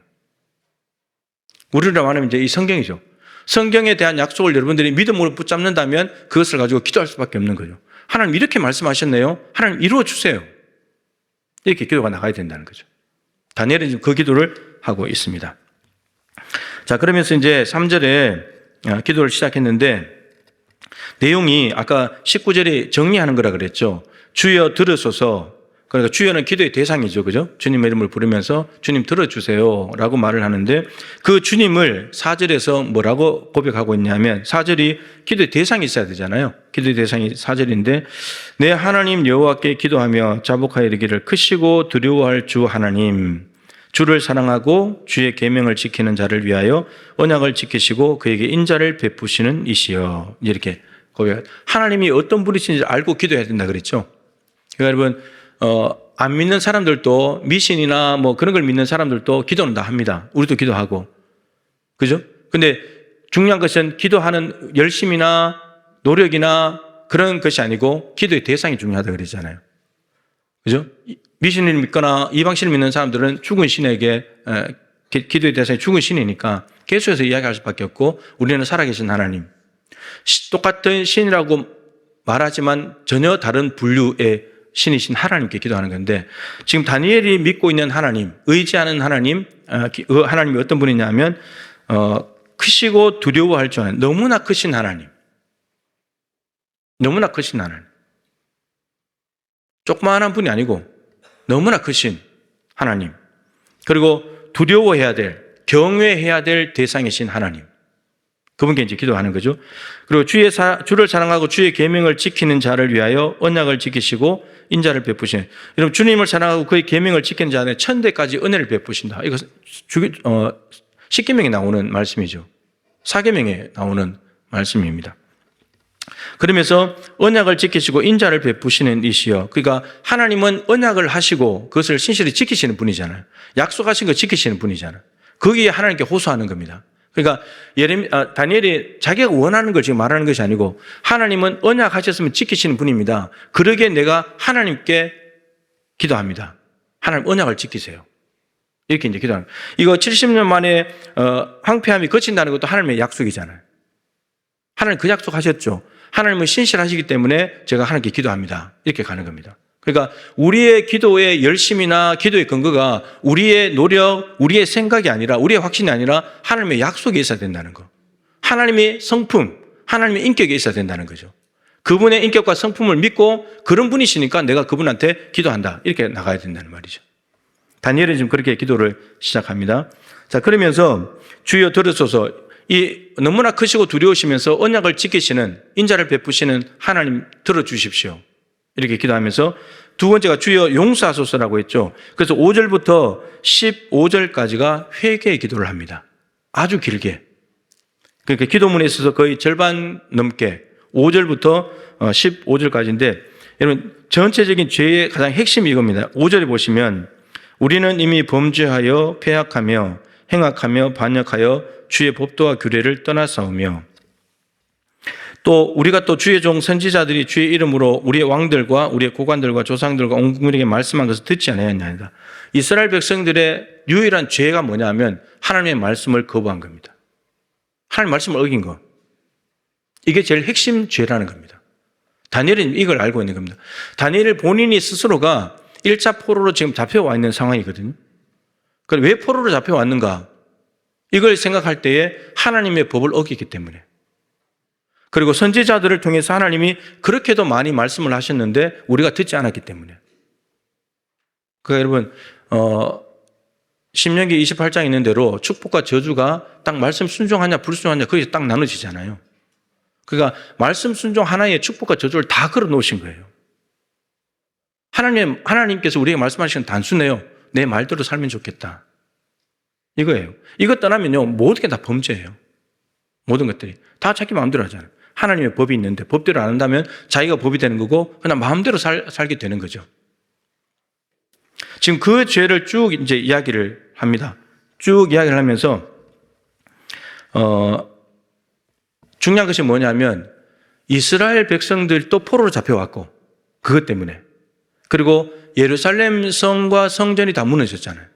우리로 말하면 이제 이 성경이죠. 성경에 대한 약속을 여러분들이 믿음으로 붙잡는다면 그것을 가지고 기도할 수밖에 없는 거죠. 하나님 이렇게 말씀하셨네요. 하나님 이루어 주세요. 이렇게 기도가 나가야 된다는 거죠. 다니엘은 지금 그 기도를 하고 있습니다. 자, 그러면서 이제 3절에 기도를 시작했는데 내용이 아까 19절에 정리하는 거라 그랬죠. 주여 들으소서. 그러니까 주여는 기도의 대상이죠. 그죠? 주님의 이름을 부르면서 주님 들어주세요 라고 말을 하는데 그 주님을 4절에서 뭐라고 고백하고 있냐면 4절이 기도의 대상이 있어야 되잖아요. 기도의 대상이 4절인데 내 하나님 여호와께 기도하며 자복하여 이르기를 크시고 두려워할 주 하나님 주를 사랑하고 주의 계명을 지키는 자를 위하여 언약을 지키시고 그에게 인자를 베푸시는 이시여. 이렇게 고백. 하나님이 어떤 분이신지 알고 기도해야 된다 그랬죠. 그러니까 여러분 안 믿는 사람들도 미신이나 뭐 그런 걸 믿는 사람들도 기도는 다 합니다. 우리도 기도하고. 그죠? 근데 중요한 것은 기도하는 열심이나 노력이나 그런 것이 아니고 기도의 대상이 중요하다 그러잖아요. 그죠? 미신을 믿거나 이방신을 믿는 사람들은 죽은 신에게 기도의 대상이 죽은 신이니까 계속해서 이야기할 수밖에 없고 우리는 살아계신 하나님. 똑같은 신이라고 말하지만 전혀 다른 분류의 신이신 하나님께 기도하는 건데 지금 다니엘이 믿고 있는 하나님, 의지하는 하나님, 하나님이 어떤 분이냐면 크시고 두려워할 줄 아는 너무나 크신 하나님. 너무나 크신 하나님. 조그마한 분이 아니고 너무나 크신 하나님. 그리고 두려워해야 될, 경외해야 될 대상이신 하나님. 그분께 이제 기도하는 거죠. 그리고 주를 사랑하고 주의 계명을 지키는 자를 위하여 언약을 지키시고 인자를 베푸시는. 여러분 주님을 사랑하고 그의 계명을 지키는 자는 천대까지 은혜를 베푸신다. 이거 10계명에 나오는 말씀이죠. 4계명에 나오는 말씀입니다. 그러면서 언약을 지키시고 인자를 베푸시는 이시여. 그러니까 하나님은 언약을 하시고 그것을 신실히 지키시는 분이잖아요. 약속하신 거 지키시는 분이잖아요. 거기에 하나님께 호소하는 겁니다. 그러니까 다니엘이 자기가 원하는 걸 지금 말하는 것이 아니고 하나님은 언약하셨으면 지키시는 분입니다. 그러기에 내가 하나님께 기도합니다. 하나님 언약을 지키세요. 이렇게 이제 기도합니다. 이거 70년 만에 황폐함이 거친다는 것도 하나님의 약속이잖아요. 하나님 그 약속하셨죠. 하나님은 신실하시기 때문에 제가 하나님께 기도합니다. 이렇게 가는 겁니다. 그러니까 우리의 기도의 열심이나 기도의 근거가 우리의 노력, 우리의 생각이 아니라, 우리의 확신이 아니라 하나님의 약속에 있어야 된다는 거. 하나님의 성품, 하나님의 인격에 있어야 된다는 거죠. 그분의 인격과 성품을 믿고 그런 분이시니까 내가 그분한테 기도한다. 이렇게 나가야 된다는 말이죠. 다니엘은 지금 그렇게 기도를 시작합니다. 자, 그러면서 주여 들으소서, 이 너무나 크시고 두려우시면서 언약을 지키시는, 인자를 베푸시는 하나님 들어주십시오. 이렇게 기도하면서 두 번째가 주여 용서하소서라고 했죠. 그래서 5절부터 15절까지가 회개의 기도를 합니다. 아주 길게. 그러니까 기도문에 있어서 거의 절반 넘게 5절부터 15절까지인데, 여러분 전체적인 죄의 가장 핵심이 이겁니다. 5절에 보시면 우리는 이미 범죄하여 패악하며 행악하며 반역하여 주의 법도와 규례를 떠나싸우며, 또 우리가 또 주의 종 선지자들이 주의 이름으로 우리의 왕들과 우리의 고관들과 조상들과 온 국민에게 말씀한 것을 듣지 아니하였나이다. 이스라엘 백성들의 유일한 죄가 뭐냐면 하나님의 말씀을 거부한 겁니다. 하나님 말씀을 어긴 거. 이게 제일 핵심 죄라는 겁니다. 다니엘은 이걸 알고 있는 겁니다. 다니엘 본인이 스스로가 1차 포로로 지금 잡혀와 있는 상황이거든요. 그럼 왜 포로로 잡혀왔는가? 이걸 생각할 때에 하나님의 법을 어기기 때문에. 그리고 선지자들을 통해서 하나님이 그렇게도 많이 말씀을 하셨는데 우리가 듣지 않았기 때문에. 그러니까 여러분 신명기 28장에 있는 대로 축복과 저주가 딱 말씀 순종하냐 불순종하냐 거기서 딱 나눠지잖아요. 그러니까 말씀 순종 하나의 축복과 저주를 다 걸어 놓으신 거예요. 하나님께서 우리에게 말씀하시는 단순해요. 내 말대로 살면 좋겠다. 이거예요. 이것 떠나면요 모든 게 다 범죄예요. 모든 것들이 다 자기 마음대로 하잖아요. 하나님의 법이 있는데 법대로 안 한다면 자기가 법이 되는 거고 그냥 마음대로 살게 되는 거죠. 지금 그 죄를 쭉 이제 이야기를 합니다. 쭉 이야기를 하면서 중요한 것이 뭐냐면 이스라엘 백성들 또 포로로 잡혀왔고 그것 때문에, 그리고 예루살렘 성과 성전이 다 무너졌잖아요.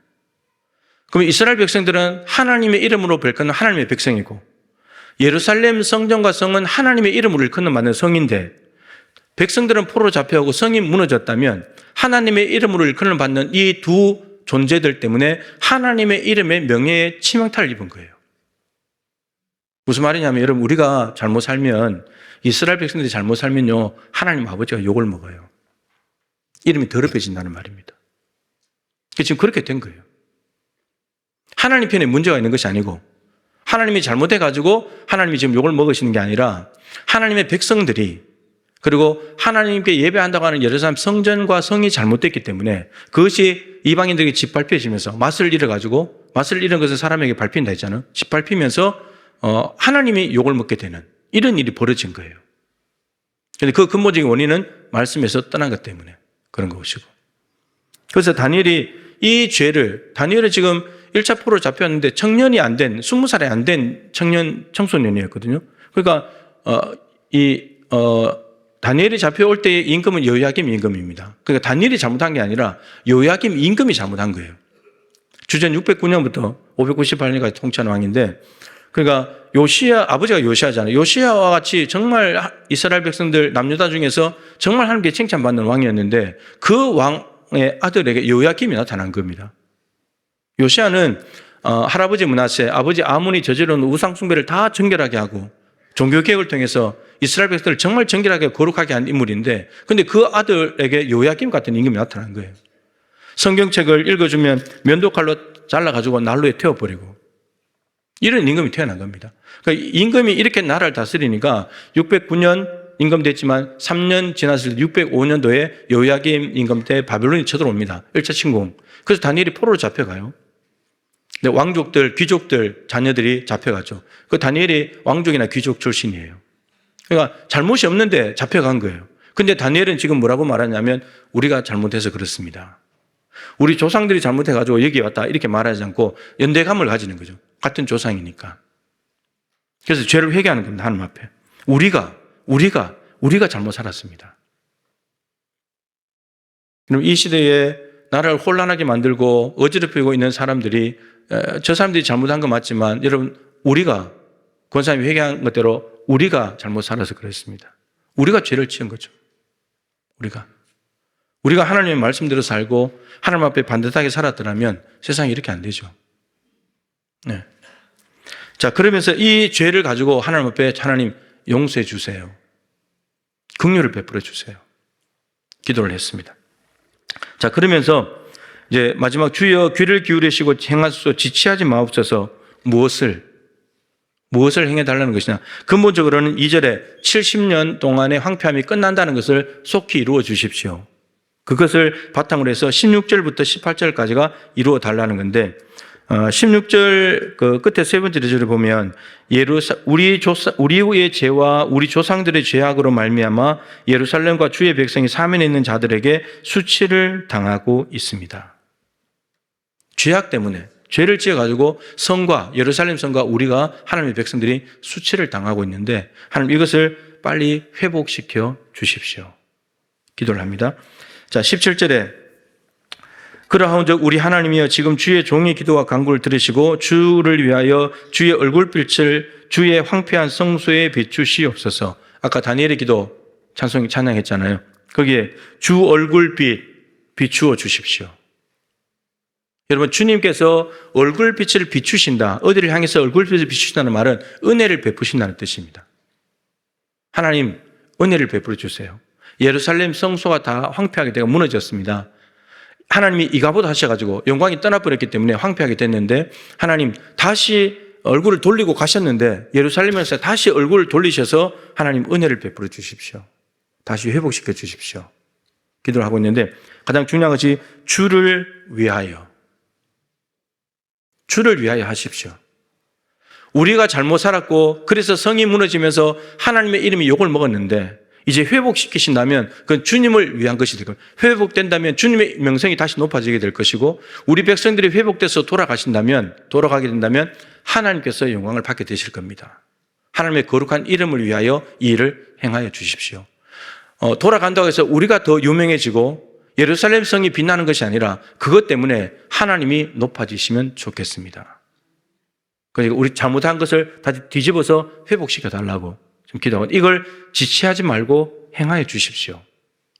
그럼 이스라엘 백성들은 하나님의 이름으로 일컫는 하나님의 백성이고, 예루살렘 성전과 성은 하나님의 이름으로 일컫는 맞는 성인데, 백성들은 포로로 잡혀오고 성이 무너졌다면 하나님의 이름으로 일컬음 받는 이 두 존재들 때문에 하나님의 이름의 명예에 치명타를 입은 거예요. 무슨 말이냐면 여러분 우리가 잘못 살면, 이스라엘 백성들이 잘못 살면요 하나님 아버지가 욕을 먹어요. 이름이 더럽혀진다는 말입니다. 지금 그렇게 된 거예요. 하나님 편에 문제가 있는 것이 아니고 하나님이 잘못해가지고 하나님이 지금 욕을 먹으시는 게 아니라 하나님의 백성들이, 그리고 하나님께 예배한다고 하는 예루살렘 성전과 성이 잘못됐기 때문에 그것이 이방인들에게 짓밟혀지면서 맛을 잃어가지고, 맛을 잃은 것을 사람에게 밟힌다 했잖아요. 짓밟히면서 하나님이 욕을 먹게 되는 이런 일이 벌어진 거예요. 그런데 그 근본적인 원인은 말씀에서 떠난 것 때문에 그런 것이고, 그래서 다니엘이 이 죄를, 다니엘은 지금 1차 포로로 잡혔는데 청년이 안 된, 20살이 안 된 청소년이었거든요. 그러니까 다니엘이 잡혀올 때의 임금은 여호야김 임금입니다. 그러니까 다니엘이 잘못한 게 아니라 여호야김 임금이 잘못한 거예요. 주전 609년부터 598년까지 통치한 왕인데, 그러니까 아버지가 요시아잖아요. 요시아와 같이 정말 이스라엘 백성들 남유다 중에서 정말 하나님께 칭찬받는 왕이었는데 그 왕의 아들에게 여호야김이 나타난 겁니다. 요시아는 할아버지 므낫세, 아버지 아몬이 저지른 우상 숭배를 다 정결하게 하고 종교개혁을 통해서 이스라엘 백성들을 정말 정결하게 거룩하게 한 인물인데, 근데 그 아들에게 요야김 같은 임금이 나타난 거예요. 성경책을 읽어주면 면도칼로 잘라가지고 난로에 태워버리고 이런 임금이 태어난 겁니다. 그러니까 임금이 이렇게 나라를 다스리니까 609년 임금 됐지만 3년 지났을 때 605년도에 요야김 임금 때 바벨론이 쳐들어옵니다. 1차 침공. 그래서 다니엘이 포로로 잡혀가요. 근데 왕족들, 귀족들, 자녀들이 잡혀가죠. 그 다니엘이 왕족이나 귀족 출신이에요. 그러니까 잘못이 없는데 잡혀간 거예요. 근데 다니엘은 지금 뭐라고 말하냐면 우리가 잘못해서 그렇습니다. 우리 조상들이 잘못해가지고 여기 왔다 이렇게 말하지 않고 연대감을 가지는 거죠. 같은 조상이니까. 그래서 죄를 회개하는 겁니다. 하나님 앞에. 우리가 잘못 살았습니다. 그럼 이 시대에 나라를 혼란하게 만들고 어지럽히고 있는 사람들이, 저 사람들이 잘못한 건 맞지만 여러분 우리가 권사님이 회개한 것대로 우리가 잘못 살아서 그랬습니다. 우리가 죄를 지은 거죠. 우리가 하나님의 말씀대로 살고 하나님 앞에 반듯하게 살았더라면 세상이 이렇게 안 되죠. 네. 자, 그러면서 이 죄를 가지고 하나님 앞에 하나님 용서해 주세요. 긍휼을 베풀어 주세요. 기도를 했습니다. 자, 그러면서 이제 마지막 주여 귀를 기울이시고 행하소서 지체하지 마옵소서. 무엇을 행해 달라는 것이냐? 근본적으로는 2절에 70년 동안의 황폐함이 끝난다는 것을 속히 이루어 주십시오. 그것을 바탕으로 해서 16절부터 18절까지가 이루어 달라는 건데 16절 그 끝에 세 번째 절을 보면 우리의 죄와 우리 조상들의 죄악으로 말미암아 예루살렘과 주의 백성이 사면에 있는 자들에게 수치를 당하고 있습니다. 죄악 때문에 죄를 지어가지고 성과 예루살렘 성과 우리가 하나님의 백성들이 수치를 당하고 있는데 하나님 이것을 빨리 회복시켜 주십시오. 기도를 합니다. 자, 17절에 그러하온즉 우리 하나님이여 지금 주의 종의 기도와 간구를 들으시고 주를 위하여 주의 얼굴빛을 주의 황폐한 성소에 비추시옵소서. 아까 다니엘의 기도 찬양했잖아요. 거기에 주 얼굴빛 비추어 주십시오. 여러분 주님께서 얼굴빛을 비추신다. 어디를 향해서 얼굴빛을 비추신다는 말은 은혜를 베푸신다는 뜻입니다. 하나님 은혜를 베풀어 주세요. 예루살렘 성소가 다 황폐하게 되어 무너졌습니다. 하나님이 이가보다 하셔가지고 영광이 떠나버렸기 때문에 황폐하게 됐는데 하나님 다시 얼굴을 돌리고 가셨는데 예루살렘에서 다시 얼굴을 돌리셔서 하나님 은혜를 베풀어 주십시오. 다시 회복시켜 주십시오. 기도를 하고 있는데 가장 중요한 것이 주를 위하여 하십시오. 우리가 잘못 살았고 그래서 성이 무너지면서 하나님의 이름이 욕을 먹었는데 이제 회복시키신다면 그건 주님을 위한 것이 될 거예요. 회복된다면 주님의 명성이 다시 높아지게 될 것이고 우리 백성들이 회복돼서 돌아가게 된다면 하나님께서 영광을 받게 되실 겁니다. 하나님의 거룩한 이름을 위하여 이 일을 행하여 주십시오. 돌아간다고 해서 우리가 더 유명해지고 예루살렘 성이 빛나는 것이 아니라 그것 때문에 하나님이 높아지시면 좋겠습니다. 그러니까 우리 잘못한 것을 다시 뒤집어서 회복시켜 달라고 좀 기도하고 이걸 지체하지 말고 행하여 주십시오.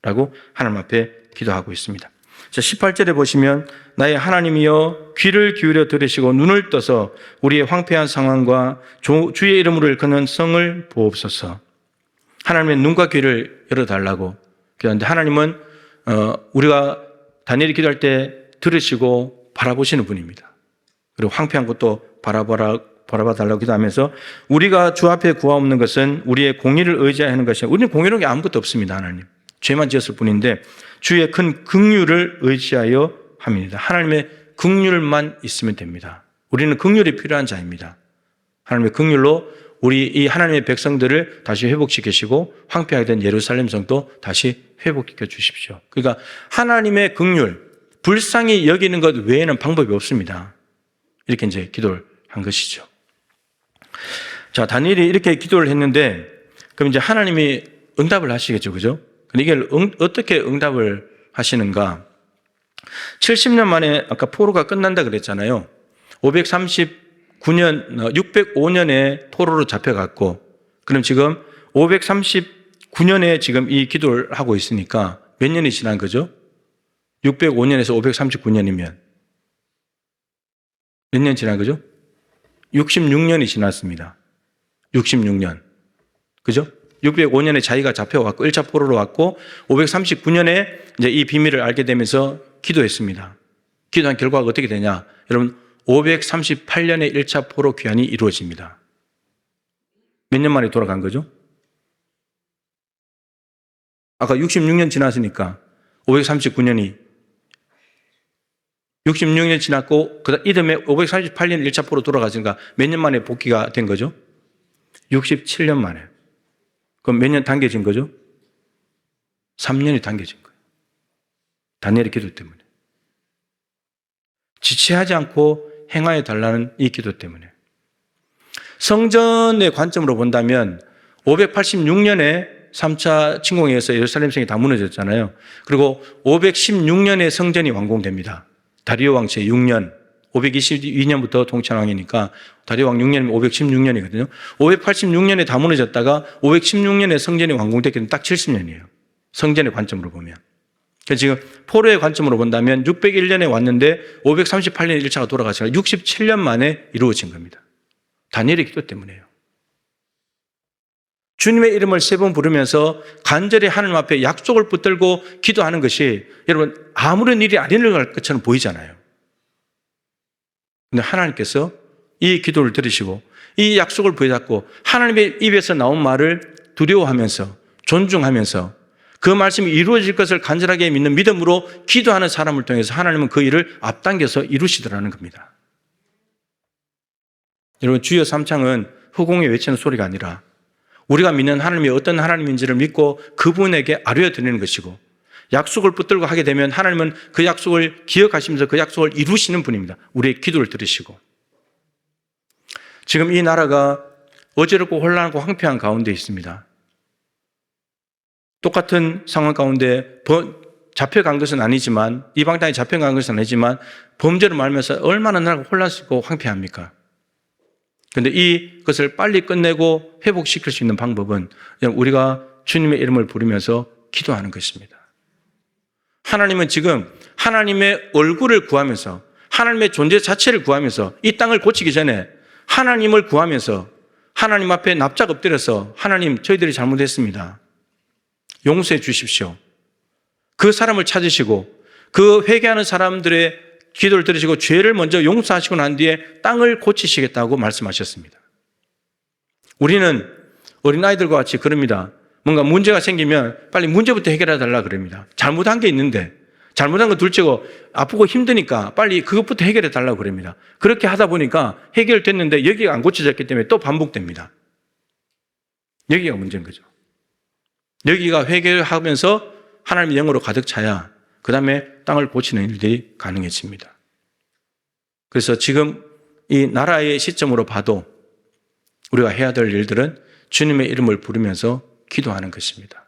라고 하나님 앞에 기도하고 있습니다. 자, 18절에 보시면 나의 하나님이여 귀를 기울여 들으시고 눈을 떠서 우리의 황폐한 상황과 주의 이름으로 일컫는 성을 보옵소서. 하나님의 눈과 귀를 열어달라고 기도하는데 하나님은 우리가 다니엘이 기도할 때 들으시고 바라보시는 분입니다. 그리고 황폐한 것도 바라봐 달라고 기도하면서 우리가 주 앞에 구하옵는 것은 우리의 공의를 의지하는 것이야. 우리는 공의로운 게 아무것도 없습니다. 하나님. 죄만 지었을 뿐인데 주의 큰 긍휼을 의지하여 합니다. 하나님의 긍휼만 있으면 됩니다. 우리는 긍휼이 필요한 자입니다. 하나님의 긍휼로 우리 이 하나님의 백성들을 다시 회복시키시고 황폐하게 된 예루살렘 성도 다시 회복시켜 주십시오. 그러니까 하나님의 긍휼, 불쌍히 여기는 것 외에는 방법이 없습니다. 이렇게 이제 기도를 한 것이죠. 자, 다니엘이 이렇게 기도를 했는데 그럼 이제 하나님이 응답을 하시겠죠. 그죠? 근데 이게 어떻게 응답을 하시는가? 70년 만에 아까 포로가 끝난다 그랬잖아요. 605년에 포로로 잡혀갔고 그럼 지금 539년에 지금 이 기도를 하고 있으니까 몇 년이 지난 거죠? 605년에서 539년이면 몇 년 지난 거죠? 66년이 지났습니다. 66년. 그죠? 605년에 자기가 잡혀왔고 1차 포로로 왔고 539년에 이제 이 비밀을 알게 되면서 기도했습니다. 기도한 결과가 어떻게 되냐? 여러분 538년에 1차 포로 귀환이 이루어집니다. 몇 년 만에 돌아간 거죠? 아까 66년 지났으니까 539년이 66년 지났고 그 이듬해 538년 1차 포로 돌아가시니까 몇 년 만에 복귀가 된 거죠? 67년 만에. 그럼 몇 년 당겨진 거죠? 3년이 당겨진 거예요. 다니엘의 기도 때문에. 지체하지 않고 행하여 달라는 이 기도 때문에. 성전의 관점으로 본다면 586년에 3차 침공에 의해서 예루살렘 성이 다 무너졌잖아요. 그리고 516년에 성전이 완공됩니다. 다리오 왕제 6년 522년부터 통치왕이니까 다리왕 6년이면 516년이거든요. 586년에 다 무너졌다가 516년에 성전이 완공됐기 딱 70년이에요. 성전의 관점으로 보면. 그래서 지금 포로의 관점으로 본다면 601년에 왔는데 538년에 1차가 돌아가서 67년 만에 이루어진 겁니다. 다니엘의 기도 때문에요. 주님의 이름을 3번 부르면서 간절히 하나님 앞에 약속을 붙들고 기도하는 것이 여러분 아무런 일이 안 일어날 것처럼 보이잖아요. 근데 하나님께서 이 기도를 들으시고 이 약속을 부여잡고 하나님의 입에서 나온 말을 두려워하면서 존중하면서 그 말씀이 이루어질 것을 간절하게 믿는 믿음으로 기도하는 사람을 통해서 하나님은 그 일을 앞당겨서 이루시더라는 겁니다. 여러분 주여 삼창은 허공에 외치는 소리가 아니라 우리가 믿는 하나님이 어떤 하나님인지를 믿고 그분에게 아뢰어드리는 것이고 약속을 붙들고 하게 되면 하나님은 그 약속을 기억하시면서 그 약속을 이루시는 분입니다. 우리의 기도를 들으시고. 지금 이 나라가 어지럽고 혼란하고 황폐한 가운데 있습니다. 똑같은 상황 가운데 잡혀간 것은 아니지만 이방 땅에 잡혀간 것은 아니지만 범죄를 말하면서 얼마나 나라가 혼란스럽고 황폐합니까? 그런데 이것을 빨리 끝내고 회복시킬 수 있는 방법은 우리가 주님의 이름을 부르면서 기도하는 것입니다. 하나님은 지금 하나님의 얼굴을 구하면서 하나님의 존재 자체를 구하면서 이 땅을 고치기 전에 하나님을 구하면서 하나님 앞에 납작 엎드려서 하나님 저희들이 잘못했습니다. 용서해 주십시오. 그 사람을 찾으시고 그 회개하는 사람들의 기도를 들으시고 죄를 먼저 용서하시고 난 뒤에 땅을 고치시겠다고 말씀하셨습니다. 우리는 어린아이들과 같이 그럽니다. 뭔가 문제가 생기면 빨리 문제부터 해결해 달라 그럽니다. 잘못한 게 있는데 잘못한 거 둘째고 아프고 힘드니까 빨리 그것부터 해결해 달라고 그럽니다. 그렇게 하다 보니까 해결됐는데 여기가 안 고쳐졌기 때문에 또 반복됩니다. 여기가 문제인 거죠. 여기가 회개하면서 하나님의 영으로 가득 차야 그 다음에 땅을 고치는 일들이 가능해집니다. 그래서 지금 이 나라의 시점으로 봐도 우리가 해야 될 일들은 주님의 이름을 부르면서 기도하는 것입니다.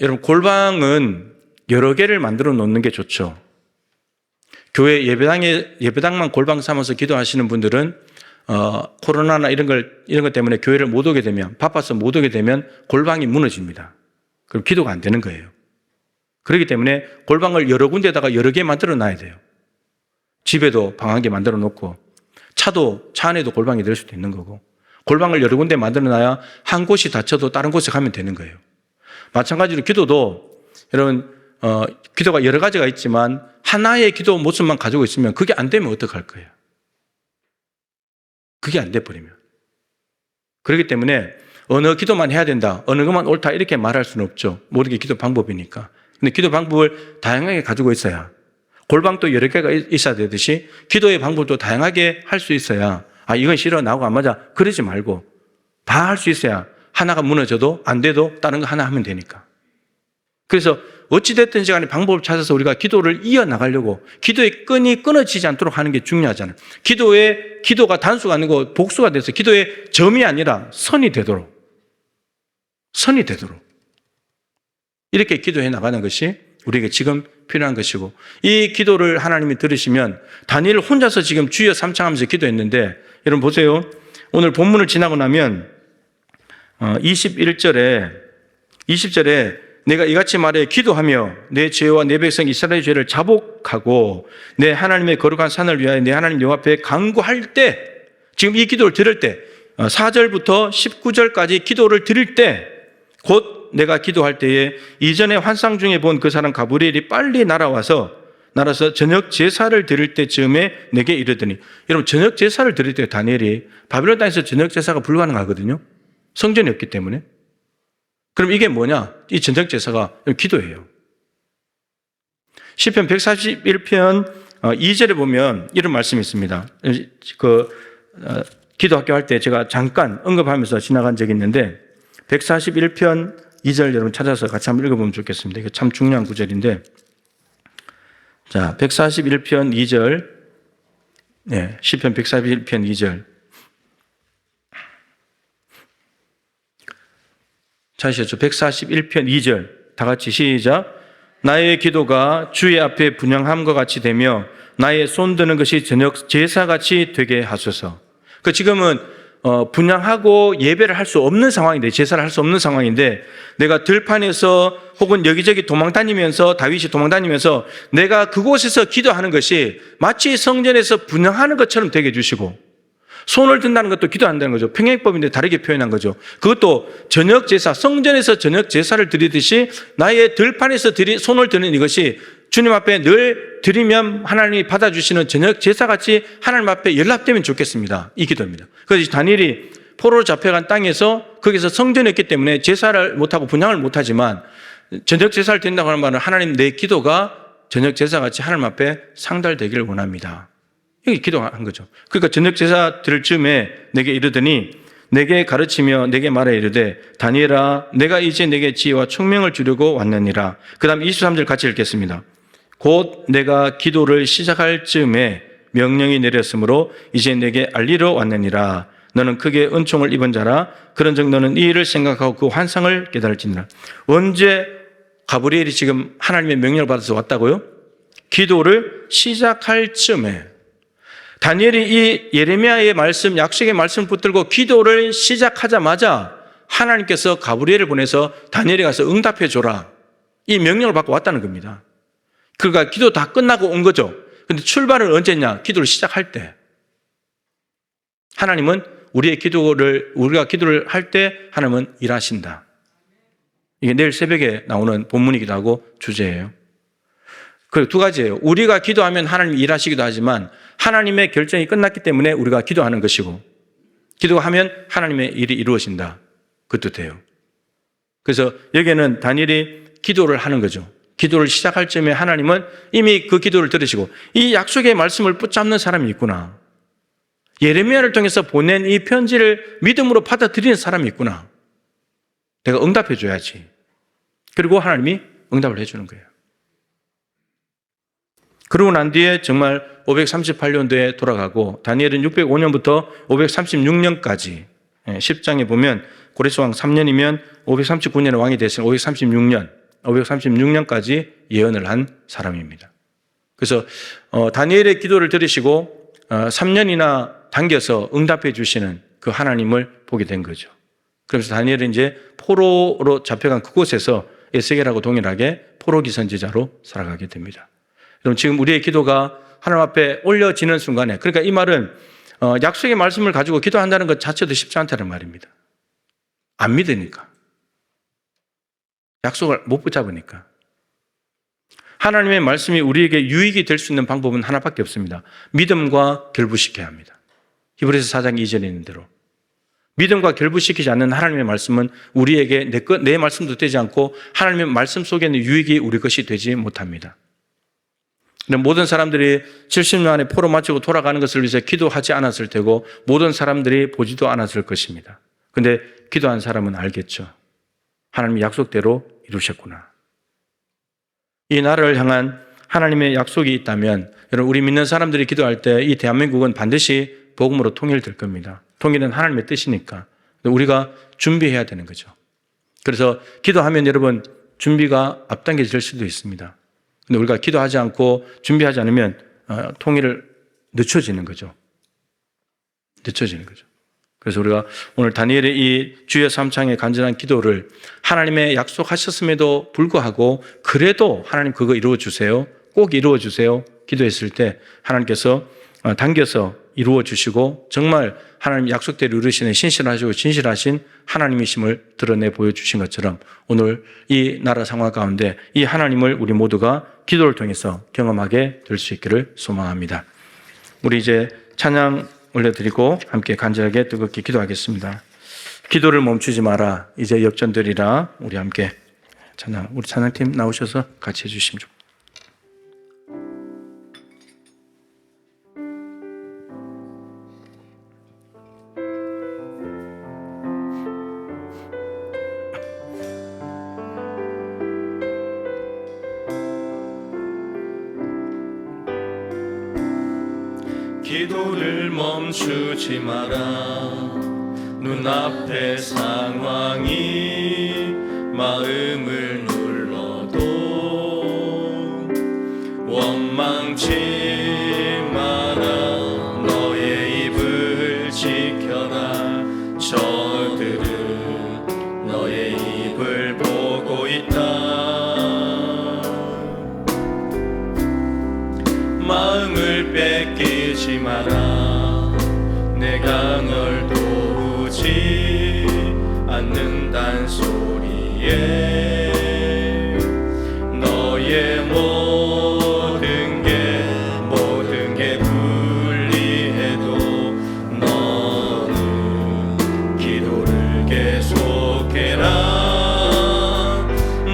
여러분 골방은 여러 개를 만들어 놓는 게 좋죠. 교회 예배당만 골방 삼아서 기도하시는 분들은 코로나나 이런 것 때문에 교회를 못 오게 되면 바빠서 못 오게 되면 골방이 무너집니다. 그럼 기도가 안 되는 거예요. 그렇기 때문에 골방을 여러 군데다가 여러 개 만들어 놔야 돼요. 집에도 방 한 개 만들어 놓고 차 안에도 골방이 될 수도 있는 거고 골방을 여러 군데 만들어 놔야 한 곳이 다쳐도 다른 곳에 가면 되는 거예요. 마찬가지로 기도도 여러분 기도가 여러 가지가 있지만 하나의 기도 모습만 가지고 있으면 그게 안 되면 어떡할 거예요? 그게 안 돼 버리면. 그렇기 때문에 어느 기도만 해야 된다, 어느 것만 옳다 이렇게 말할 수는 없죠. 모든 게 기도 방법이니까. 근데 기도 방법을 다양하게 가지고 있어야 골방도 여러 개가 있어야 되듯이 기도의 방법도 다양하게 할 수 있어야 이건 싫어 나하고 안 맞아 그러지 말고 다 할 수 있어야 하나가 무너져도 안 돼도 다른 거 하나 하면 되니까. 그래서 어찌됐든 간에 방법을 찾아서 우리가 기도를 이어나가려고 기도의 끈이 끊어지지 않도록 하는 게 중요하잖아요. 기도가 단수가 아니고 복수가 돼서 기도의 점이 아니라 선이 되도록 이렇게 기도해 나가는 것이 우리에게 지금 필요한 것이고 이 기도를 하나님이 들으시면 다니엘 혼자서 지금 주여 삼창하면서 기도했는데 여러분 보세요. 오늘 본문을 지나고 나면 20절에 내가 이같이 말해 기도하며 내 죄와 내 백성 이스라엘의 죄를 자복하고 내 하나님의 거룩한 산을 위하여 내 하나님 여호와 앞에 간구할 때 지금 이 기도를 들을 때 4절부터 19절까지 기도를 드릴 때 곧 내가 기도할 때에 이전에 환상 중에 본 그 사람 가브리엘이 빨리 날아서 저녁 제사를 드릴 때쯤에 내게 이르더니 여러분 저녁 제사를 드릴 때 다니엘이 바빌론 땅에서 저녁 제사가 불가능하거든요. 성전이 없기 때문에. 그럼 이게 뭐냐? 이 저녁 제사가 기도예요. 시편 141편 2절에 보면 이런 말씀이 있습니다. 기도 학교 할 때 제가 잠깐 언급하면서 지나간 적이 있는데 141편 2절 여러분 찾아서 같이 한번 읽어보면 좋겠습니다. 이게 참 중요한 구절인데 자 141편 2절 네, 시편 141편 2절 찾으셨죠? 141편 2절 다 같이 시작. 나의 기도가 주의 앞에 분향함과 같이 되며 나의 손 드는 것이 저녁 제사같이 되게 하소서. 그 지금은 분향하고 예배를 할 수 없는 상황인데, 제사를 할 수 없는 상황인데, 내가 들판에서 혹은 여기저기 도망다니면서, 다윗이 도망다니면서 내가 그곳에서 기도하는 것이 마치 성전에서 분향하는 것처럼 되게 해주시고, 손을 든다는 것도 기도한다는 거죠. 평행법인데 다르게 표현한 거죠. 그것도 저녁 제사, 성전에서 저녁 제사를 드리듯이 나의 들판에서 손을 드는 이것이 주님 앞에 늘 드리면 하나님이 받아주시는 저녁 제사같이 하나님 앞에 연락되면 좋겠습니다. 이 기도입니다. 그래서 다니엘이 포로로 잡혀간 땅에서 거기서 성전했기 때문에 제사를 못하고 분향을 못하지만 저녁 제사를 드린다고 하는 말은 하나님 내 기도가 저녁 제사같이 하나님 앞에 상달되기를 원합니다. 이게 기도한 거죠. 그러니까 저녁 제사 드릴 즈음에 내게 이르더니 내게 가르치며 내게 말해 이르되 다니엘아 내가 이제 내게 지혜와 총명을 주려고 왔느니라. 그 다음 23절 같이 읽겠습니다. 곧 내가 기도를 시작할 즈음에 명령이 내렸으므로 이제 내게 알리러 왔느니라. 너는 크게 은총을 입은 자라. 그런즉 너는 이 일을 생각하고 그 환상을 깨달을지니라. 언제 가브리엘이 지금 하나님의 명령을 받아서 왔다고요? 기도를 시작할 즈음에. 다니엘이 이 예레미야의 말씀, 약속의 말씀을 붙들고 기도를 시작하자마자 하나님께서 가브리엘을 보내서 다니엘이 가서 응답해 줘라. 이 명령을 받고 왔다는 겁니다. 그러니까 기도 다 끝나고 온 거죠. 근데 출발은 언제냐? 기도를 시작할 때. 하나님은 우리가 기도를 할 때 하나님은 일하신다. 이게 내일 새벽에 나오는 본문이기도 하고 주제예요. 그 두 가지예요. 우리가 기도하면 하나님이 일하시기도 하지만 하나님의 결정이 끝났기 때문에 우리가 기도하는 것이고, 기도하면 하나님의 일이 이루어진다. 그 뜻이에요. 그래서 여기에는 다니엘이 기도를 하는 거죠. 기도를 시작할 쯤에 하나님은 이미 그 기도를 들으시고 이 약속의 말씀을 붙잡는 사람이 있구나. 예레미야를 통해서 보낸 이 편지를 믿음으로 받아들이는 사람이 있구나. 내가 응답해 줘야지. 그리고 하나님이 응답을 해 주는 거예요. 그러고 난 뒤에 정말 538년도에 돌아가고 다니엘은 605년부터 536년까지 10장에 보면 고레스 왕 3년이면 539년에 왕이 됐으니 536년까지 예언을 한 사람입니다. 그래서 다니엘의 기도를 들으시고 3년이나 당겨서 응답해 주시는 그 하나님을 보게 된 거죠. 그래서 다니엘은 이제 포로로 잡혀간 그곳에서 에스겔하고 동일하게 포로기 선지자로 살아가게 됩니다. 그럼 지금 우리의 기도가 하나님 앞에 올려지는 순간에, 그러니까 이 말은 약속의 말씀을 가지고 기도한다는 것 자체도 쉽지 않다는 말입니다. 안 믿으니까. 약속을 못 붙잡으니까. 하나님의 말씀이 우리에게 유익이 될 수 있는 방법은 하나밖에 없습니다. 믿음과 결부시켜야 합니다. 히브리서 4장 2절에 있는 대로. 믿음과 결부시키지 않는 하나님의 말씀은 우리에게 내 말씀도 되지 않고 하나님의 말씀 속에는 유익이 우리 것이 되지 못합니다. 모든 사람들이 70년 안에 포로 마치고 돌아가는 것을 위해서 기도하지 않았을 테고 모든 사람들이 보지도 않았을 것입니다. 그런데 기도한 사람은 알겠죠. 하나님이 약속대로 이루셨구나. 이 나라를 향한 하나님의 약속이 있다면 여러분 우리 믿는 사람들이 기도할 때 이 대한민국은 반드시 복음으로 통일될 겁니다. 통일은 하나님의 뜻이니까 우리가 준비해야 되는 거죠. 그래서 기도하면 여러분 준비가 앞당겨질 수도 있습니다. 근데 우리가 기도하지 않고 준비하지 않으면 통일을 늦춰지는 거죠. 늦춰지는 거죠. 그래서 우리가 오늘 다니엘의 이 주의 3장의 간절한 기도를 하나님의 약속하셨음에도 불구하고 그래도 하나님 그거 이루어 주세요. 꼭 이루어 주세요. 기도했을 때 하나님께서 당겨서 이루어 주시고 정말 하나님 약속대로 이루시는 신실하시고 진실하신 하나님이심을 드러내 보여주신 것처럼 오늘 이 나라 상황 가운데 이 하나님을 우리 모두가 기도를 통해서 경험하게 될 수 있기를 소망합니다. 우리 이제 찬양 올려드리고 함께 간절하게 뜨겁게 기도하겠습니다. 기도를 멈추지 마라. 이제 역전되리라. 우리 함께 우리 찬양팀 나오셔서 같이 해주시면 좋겠습니다. 기도를 멈추지 마라. 눈앞의 상황이 마음을 눌러도 참지 마라. 너의 입을 지켜라. 저들은 너의 입을 보고 있다. 마음을 뺏기지 마라. 내가 널 도우지 않는단 소리에 너의 모든 게 불리해도 너는 기도를 계속해라.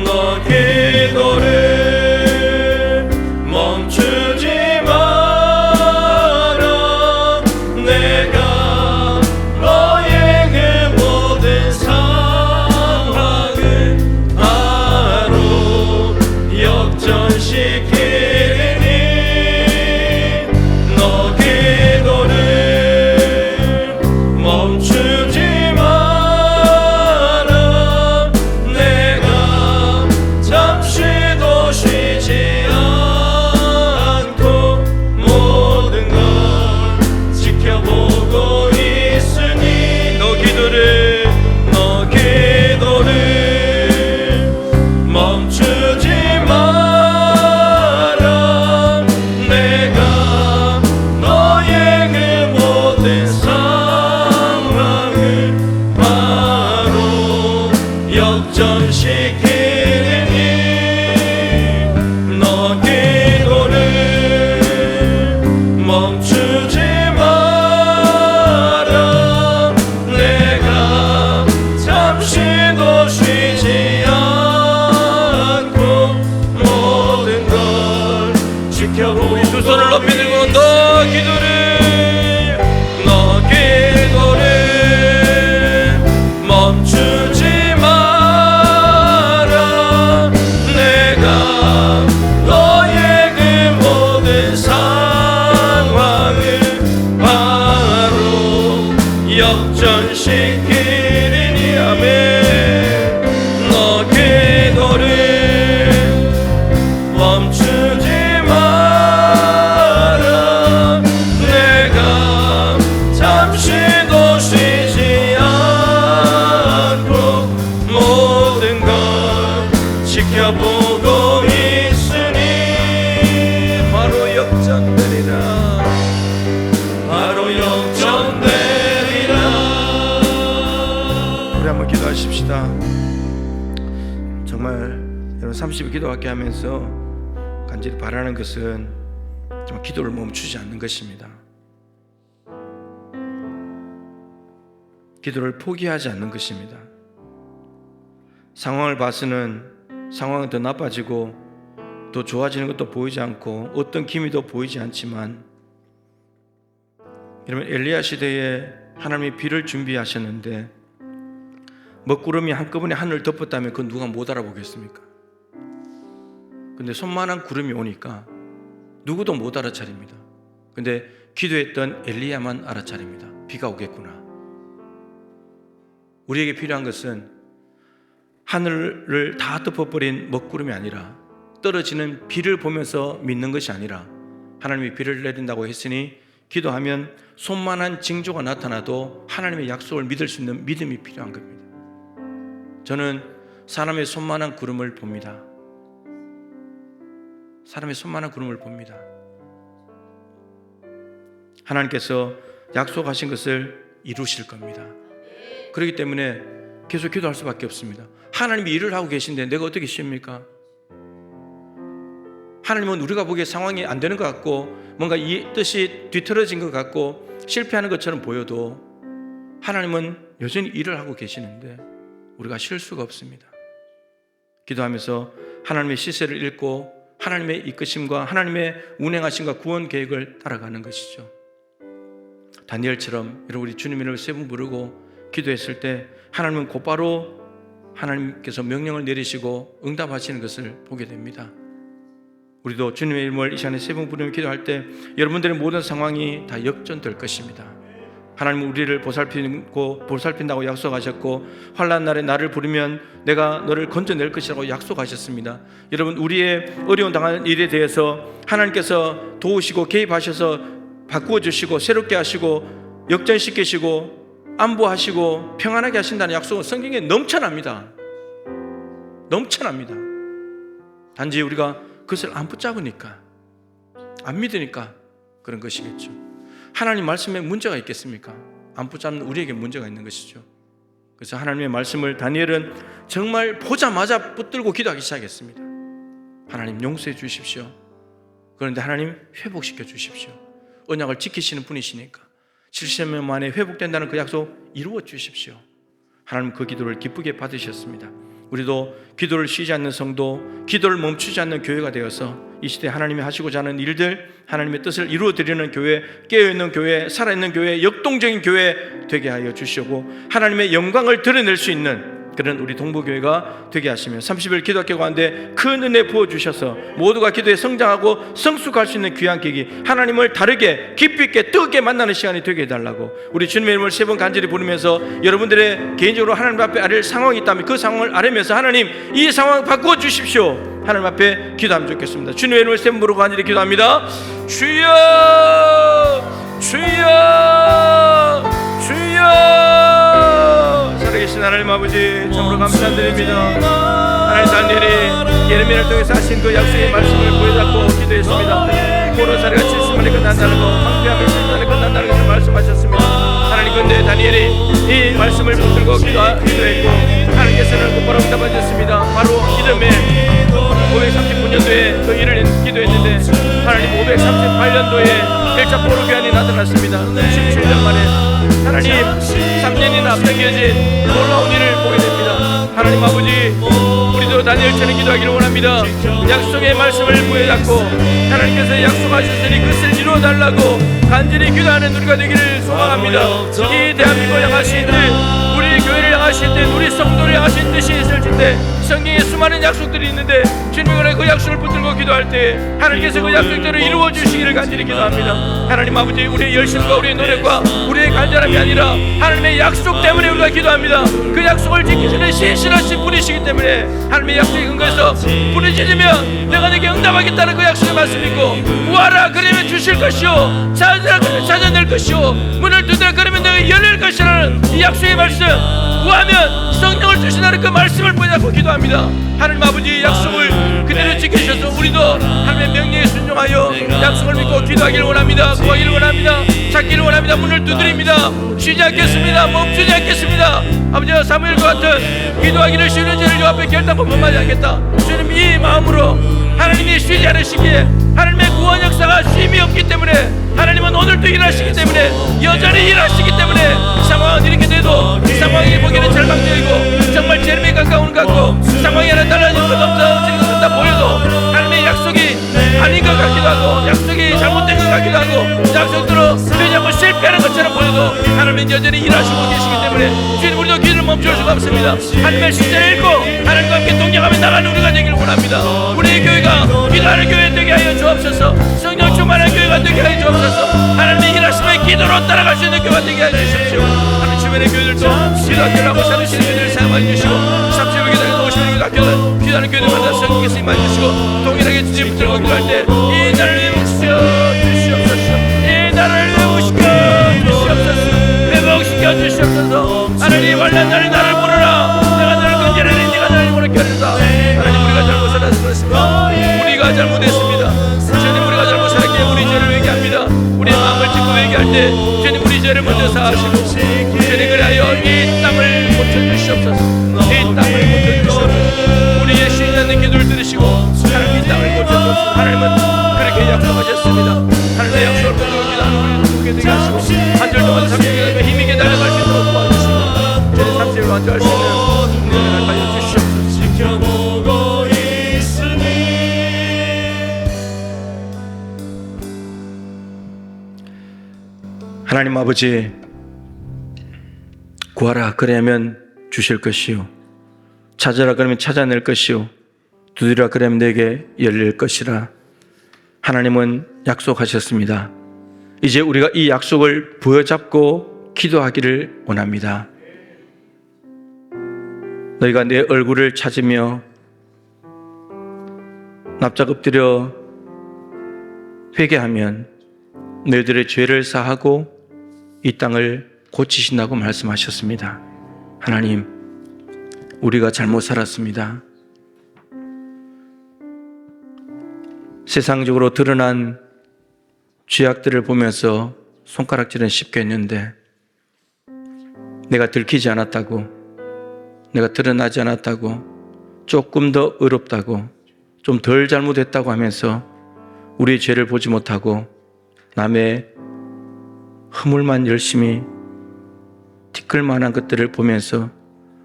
너 기도를 멈추지 마라. 내가 너의 그 모든 상황을 바로 역전시키리니 너 기도를 멈추지 마라. 내가 잠시도 쉬지 않고 모든 걸 지켜보고 있으니 너 기도를 멈추지 마라. 내가 너의 그 모든 상황을 바로 역전시키리니 너 기도를 멈추지 마라. 내가 잠시도 쉬지 않고 모든 걸 지켜보고 우리 두 손을 높이 들고 너 기도를 멈추지 마라. 내가 너의 그 모든 상황을 바로 역전시키리니 아멘. 너 기도를 멈추지 마라. 내가 잠시도 쉬지 않고 모든 걸 지켜보고 있으니 바로 역전되리라. 바로 역전되리라. 우리 한번 기도하십시다. 정말 여러분 30일 기도하게 하면서 간절히 바라는 것은 정말 기도를 멈추지 않는 것입니다. 기도를 포기하지 않는 것입니다. 상황을 봐서는 상황은 더 나빠지고 더 좋아지는 것도 보이지 않고 어떤 기미도 보이지 않지만 여러분 엘리야 시대에 하나님이 비를 준비하셨는데 먹구름이 한꺼번에 하늘을 덮었다면 그건 누가 못 알아보겠습니까? 근데 손만한 구름이 오니까 누구도 못 알아차립니다. 근데 기도했던 엘리야만 알아차립니다. 비가 오겠구나. 우리에게 필요한 것은 하늘을 다 덮어버린 먹구름이 아니라 떨어지는 비를 보면서 믿는 것이 아니라 하나님이 비를 내린다고 했으니 기도하면 손만한 징조가 나타나도 하나님의 약속을 믿을 수 있는 믿음이 필요한 겁니다. 저는 사람의 손만한 구름을 봅니다. 사람의 손만한 구름을 봅니다. 하나님께서 약속하신 것을 이루실 겁니다. 그렇기 때문에 계속 기도할 수밖에 없습니다. 하나님이 일을 하고 계신데 내가 어떻게 쉽니까? 하나님은 우리가 보기에 상황이 안 되는 것 같고 뭔가 이 뜻이 뒤틀어진 것 같고 실패하는 것처럼 보여도 하나님은 여전히 일을 하고 계시는데 우리가 쉴 수가 없습니다. 기도하면서 하나님의 시세를 읽고 하나님의 이끄심과 하나님의 운행하심과 구원 계획을 따라가는 것이죠. 다니엘처럼 여러분 우리 주님 이름을 세 번 부르고 기도했을 때 하나님은 곧바로 하나님께서 명령을 내리시고 응답하시는 것을 보게 됩니다. 우리도 주님의 이름을 이 시간에 세 번 부르며 기도할 때 여러분들의 모든 상황이 다 역전될 것입니다. 하나님 우리를 보살핀다고 약속하셨고 환난 날에 나를 부르면 내가 너를 건져낼 것이라고 약속하셨습니다. 여러분, 우리의 어려운 당하는 일에 대해서 하나님께서 도우시고 개입하셔서 바꾸어 주시고 새롭게 하시고 역전시키시고 안보하시고 평안하게 하신다는 약속은 성경에 넘쳐납니다. 넘쳐납니다. 단지 우리가 그것을 안 붙잡으니까, 안 믿으니까 그런 것이겠죠. 하나님 말씀에 문제가 있겠습니까? 안 붙잡는 우리에게 문제가 있는 것이죠. 그래서 하나님의 말씀을 다니엘은 정말 보자마자 붙들고 기도하기 시작했습니다. 하나님 용서해 주십시오. 그런데 하나님 회복시켜 주십시오. 언약을 지키시는 분이시니까 70년 만에 회복된다는 그 약속 이루어 주십시오. 하나님 그 기도를 기쁘게 받으셨습니다. 우리도 기도를 쉬지 않는 성도, 기도를 멈추지 않는 교회가 되어서 이 시대에 하나님이 하시고자 하는 일들, 하나님의 뜻을 이루어드리는 교회, 깨어있는 교회, 살아있는 교회, 역동적인 교회 되게 하여 주시고 하나님의 영광을 드러낼 수 있는 그런 우리 동부교회가 되게 하시며 30일 기도학교 가운데 큰 은혜 부어주셔서 모두가 기도에 성장하고 성숙할 수 있는 귀한 계기, 하나님을 다르게 깊이 있게 뜨겁게 만나는 시간이 되게 해달라고 우리 주님의 이름을 3번 간절히 부르면서 여러분들의 개인적으로 하나님 앞에 아릴 상황이 있다면 그 상황을 아뢰면서 하나님 이 상황 바꾸어 주십시오. 하나님 앞에 기도하면 좋겠습니다. 주님의 이름을 3번 부르고 간절히 기도합니다. 주여 주여 주여. 살아계신 하나님 아버지 참으로 감사드립니다. 하나님 다니엘이 예레미야를 통해서 하신 그 약속의 말씀을 보여잡고 기도했습니다. 고로사리가 70만에 끝난다는 것, 황폐함이 70만에 끝난다는 것을 말씀하셨습니다. 하나님, 근데 다니엘이 이 말씀을 붙들고 기도했고 하나님께서는 곧바로 응답하셨습니다. 바로 이듬해 539년도에 그 일을 기도했는데 하나님 538년도에 1차 포로교환이 나타났습니다. 17년 만에 하나님 3년이나 앞당겨진 놀라운 일을 보게 됩니다. 하나님 아버지, 우리도 다니엘처럼 기도하기를 원합니다. 약속의 말씀을 부여잡고 하나님께서 약속하셨으니 그것을 이루어달라고 간절히 기도하는 우리가 되기를 소망합니다. 이 대한민국을 향하신 뜻, 우리 교회를 향하신 뜻, 우리 성도를 향하신 뜻이 있을 텐데 성경에 수많은 약속들이 있는데 주님의 그 약속을 붙들고 기도할 때 하나님께서 그 약속대로 이루어 주시기를 간절히 기도합니다. 하나님 아버지, 우리의 열심과 우리의 노력과 우리의 간절함이 아니라 하나님의 약속 때문에 우리가 기도합니다. 그 약속을 지키시는 신실하신 분이시기 때문에 하나님의 약속에 근거해서 부르짖으면 내가 네게 응답하겠다는 그 약속의 말씀 믿고 구하라 그러면 주실 것이요, 찾으라 그러면 찾아낼 것이요, 문을 두드려 그러면 내가 열릴 것이라는 이 약속의 말씀, 구하면 성령을 주시다는 그 말씀을 보여잡고 기도합니다. 하나님 아버지, 약속을 그대로 지키셔서 우리도 하나님의 명령에 순종하여 약속을 믿고 기도하기를 원합니다. 구하기를 원합니다. 찾기를 원합니다. 문을 두드립니다. 쉬지 않겠습니다. 멈추지 않겠습니다. 아버지와 사무엘과 같은 기도하기를 쉬는 자를 요 앞에 결단코 범하지 않겠다. 주님, 이 마음으로 하나님이 쉬지 않으시기에 하나님의 구원 역사가 쉼이 없기 때문에 하나님은 오늘도 일하시기 때문에 여전히 일하시기 때문에 상황은 이렇게 돼도 상황이 보기에는 절망적이고 정말 재림에 가까운 것 같고 상황이 하나 달라질 것 없어지는 것 같다 보여도 하나님의 약속이 아닌 것 같기도 하고 약속이 잘못된 것 같기도 하고 약속대로 되지 않고 실패하는 것처럼 보여도 하나님은 여전히 일하시고 계시기 때문에 주님, 우리도 길을 멈출 수가 없습니다. 하나님의 십자를 읽고 하나님과 함께 동행하며 나가는 우리가 되기를 원합니다. 우리의 교회가 기도하는 교회 되게 하여 주옵소서. 성령 충만한 교회가 되게 하여 주옵소서. 하나님의 일하심의 기도로 따라갈 수 있는 교회가 되게 하여 주십시오. 하나님 주변의 교회들도 기도학교를 하고 사는 교회들을 사용하여 주시고 30일 기도하는 50일 기도학교는 기도하는 교회들 만나 성령께서 임하여 주시고 동일하게 주님 붙들고 기도할 때 이 나라를 회복시켜 주시옵소서. 이 나라를 회복시켜 주시옵소서. 회복시켜 주시옵소서. 하나님, 환난 날에 나를 부르라. 내가 너를 건져내니 네가 나를 부르겠다. 하나님, 우리가 잘못 살아서 그렇습니다. 우리가 잘못했습니다. 주님, 우리가 잘못 살았기에 우리 죄를 회개합니다. 우리의 마음을 짚고 회개할 때 주님, 우리 죄를 먼저 사하시고 주님, 그리하여 이 땅을 고쳐주시옵소서. 이 땅을 고쳐주시옵소서. 우리의 쉬지 않는 기도를 들으시고 하나님 이 땅을 고쳐주옵소서. 하나님은 그렇게 약속하셨습니다. 하나님의 약속을 붙들고 기도하는 우리를 두게 되게 하시고 한 절 동안 30일간 힘있게 달려갈 수 있도록 도와주시고 주님, 30일 완주할 수 있는 은혜를 하여 주시옵소서. 지켜보고 있으니 하나님 아버지, 구하라 그러면 주실 것이요, 찾으라 그러면 찾아낼 것이요, 두드리라 그러면 내게 열릴 것이라. 하나님은 약속하셨습니다. 이제 우리가 이 약속을 부여잡고 기도하기를 원합니다. 너희가 내 얼굴을 찾으며 납작 엎드려 회개하면 너희들의 죄를 사하고 이 땅을 고치신다고 말씀하셨습니다. 하나님, 우리가 잘못 살았습니다. 세상적으로 드러난 죄악들을 보면서 손가락질은 쉽게 했는데 내가 들키지 않았다고, 내가 드러나지 않았다고, 조금 더 의롭다고, 좀 덜 잘못했다고 하면서 우리의 죄를 보지 못하고 남의 허물만 열심히 티끌만한 것들을 보면서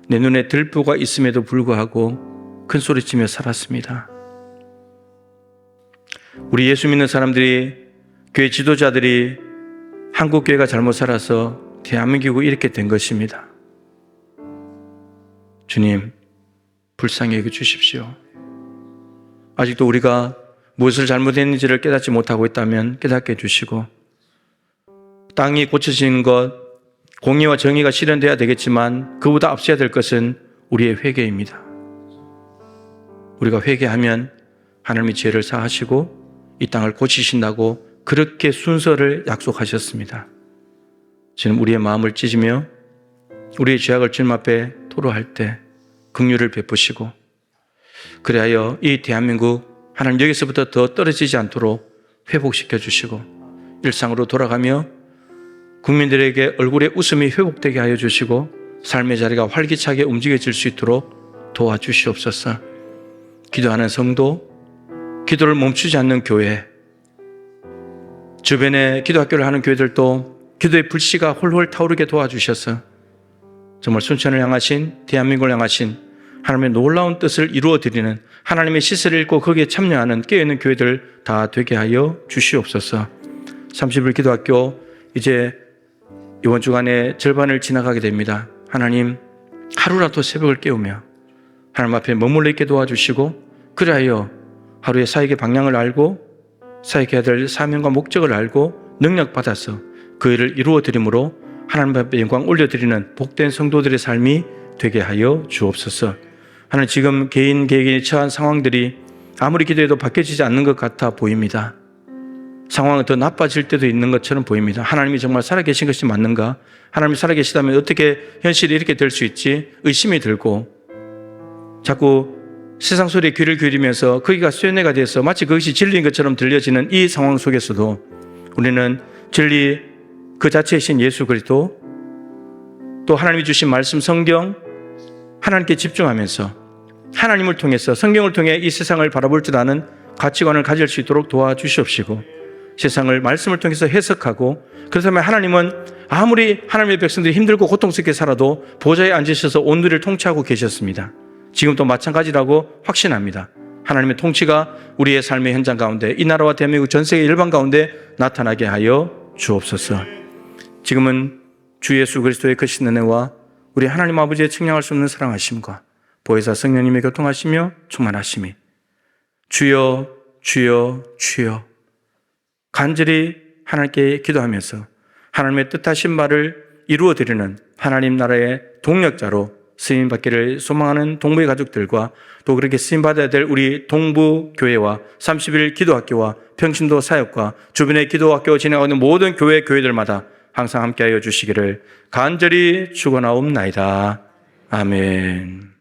내 눈에 들보가 있음에도 불구하고 큰 소리치며 살았습니다. 우리 예수 믿는 사람들이, 교회 지도자들이 한국 교회가 잘못 살아서 대한민국이 이렇게 된 것입니다. 주님, 불쌍히 여겨 주십시오. 아직도 우리가 무엇을 잘못했는지를 깨닫지 못하고 있다면 깨닫게 해주시고, 땅이 고쳐지는 것, 공의와 정의가 실현돼야 되겠지만 그보다 앞서야 될 것은 우리의 회개입니다. 우리가 회개하면 하나님이 죄를 사하시고 이 땅을 고치신다고 그렇게 순서를 약속하셨습니다. 지금 우리의 마음을 찢으며 우리의 죄악을 주님 앞에 토로할 때 긍휼을 베푸시고, 그리하여 이 대한민국 하나님 여기서부터 더 떨어지지 않도록 회복시켜 주시고 일상으로 돌아가며 국민들에게 얼굴에 웃음이 회복되게 하여 주시고 삶의 자리가 활기차게 움직여질 수 있도록 도와주시옵소서. 기도하는 성도, 기도를 멈추지 않는 교회, 주변에 기도학교를 하는 교회들도 기도의 불씨가 홀홀 타오르게 도와주셔서 정말 순천을 향하신, 대한민국을 향하신 하나님의 놀라운 뜻을 이루어드리는, 하나님의 시세를 읽고 거기에 참여하는 깨어있는 교회들 다 되게 하여 주시옵소서. 30일 기도학교 이제 이번 주간에 절반을 지나가게 됩니다. 하나님, 하루라도 새벽을 깨우며 하나님 앞에 머물러 있게 도와주시고, 그리하여 하루의 사역의 방향을 알고 사역해야 될 사명과 목적을 알고 능력받아서 그 일을 이루어드림으로 하나님 앞에 영광 올려드리는 복된 성도들의 삶이 되게 하여 주옵소서. 하나님, 지금 개인이 처한 상황들이 아무리 기도해도 바뀌어지지 않는 것 같아 보입니다. 상황은 더 나빠질 때도 있는 것처럼 보입니다. 하나님이 정말 살아계신 것이 맞는가? 하나님이 살아계시다면 어떻게 현실이 이렇게 될 수 있지? 의심이 들고 자꾸 세상 소리에 귀를 기울이면서 거기가 쇠뇌가 돼서 마치 그것이 진리인 것처럼 들려지는 이 상황 속에서도 우리는 진리 그 자체이신 예수 그리스도, 또 하나님이 주신 말씀 성경, 하나님께 집중하면서 하나님을 통해서 성경을 통해 이 세상을 바라볼 줄 아는 가치관을 가질 수 있도록 도와주시옵시고, 세상을 말씀을 통해서 해석하고, 그렇다면 하나님은 아무리 하나님의 백성들이 힘들고 고통스럽게 살아도 보좌에 앉으셔서 온누리를 통치하고 계셨습니다. 지금도 마찬가지라고 확신합니다. 하나님의 통치가 우리의 삶의 현장 가운데, 이 나라와 대한민국 전 세계 일반 가운데 나타나게 하여 주옵소서. 지금은 주 예수 그리스도의 크신 은혜와 우리 하나님 아버지의 측량할 수 없는 사랑하심과 보혜사 성령님의 교통하시며 충만하심이 주여 주여 주여 간절히 하나님께 기도하면서 하나님의 뜻하신 바를 이루어드리는 하나님 나라의 동력자로 쓰임받기를 소망하는 동부의 가족들과 또 그렇게 쓰임받아야 될 우리 동부교회와 30일 기도학교와 평신도 사역과 주변의 기도학교 진행하고 있는 모든 교회들마다 항상 함께하여 주시기를 간절히 축원하옵나이다. 아멘.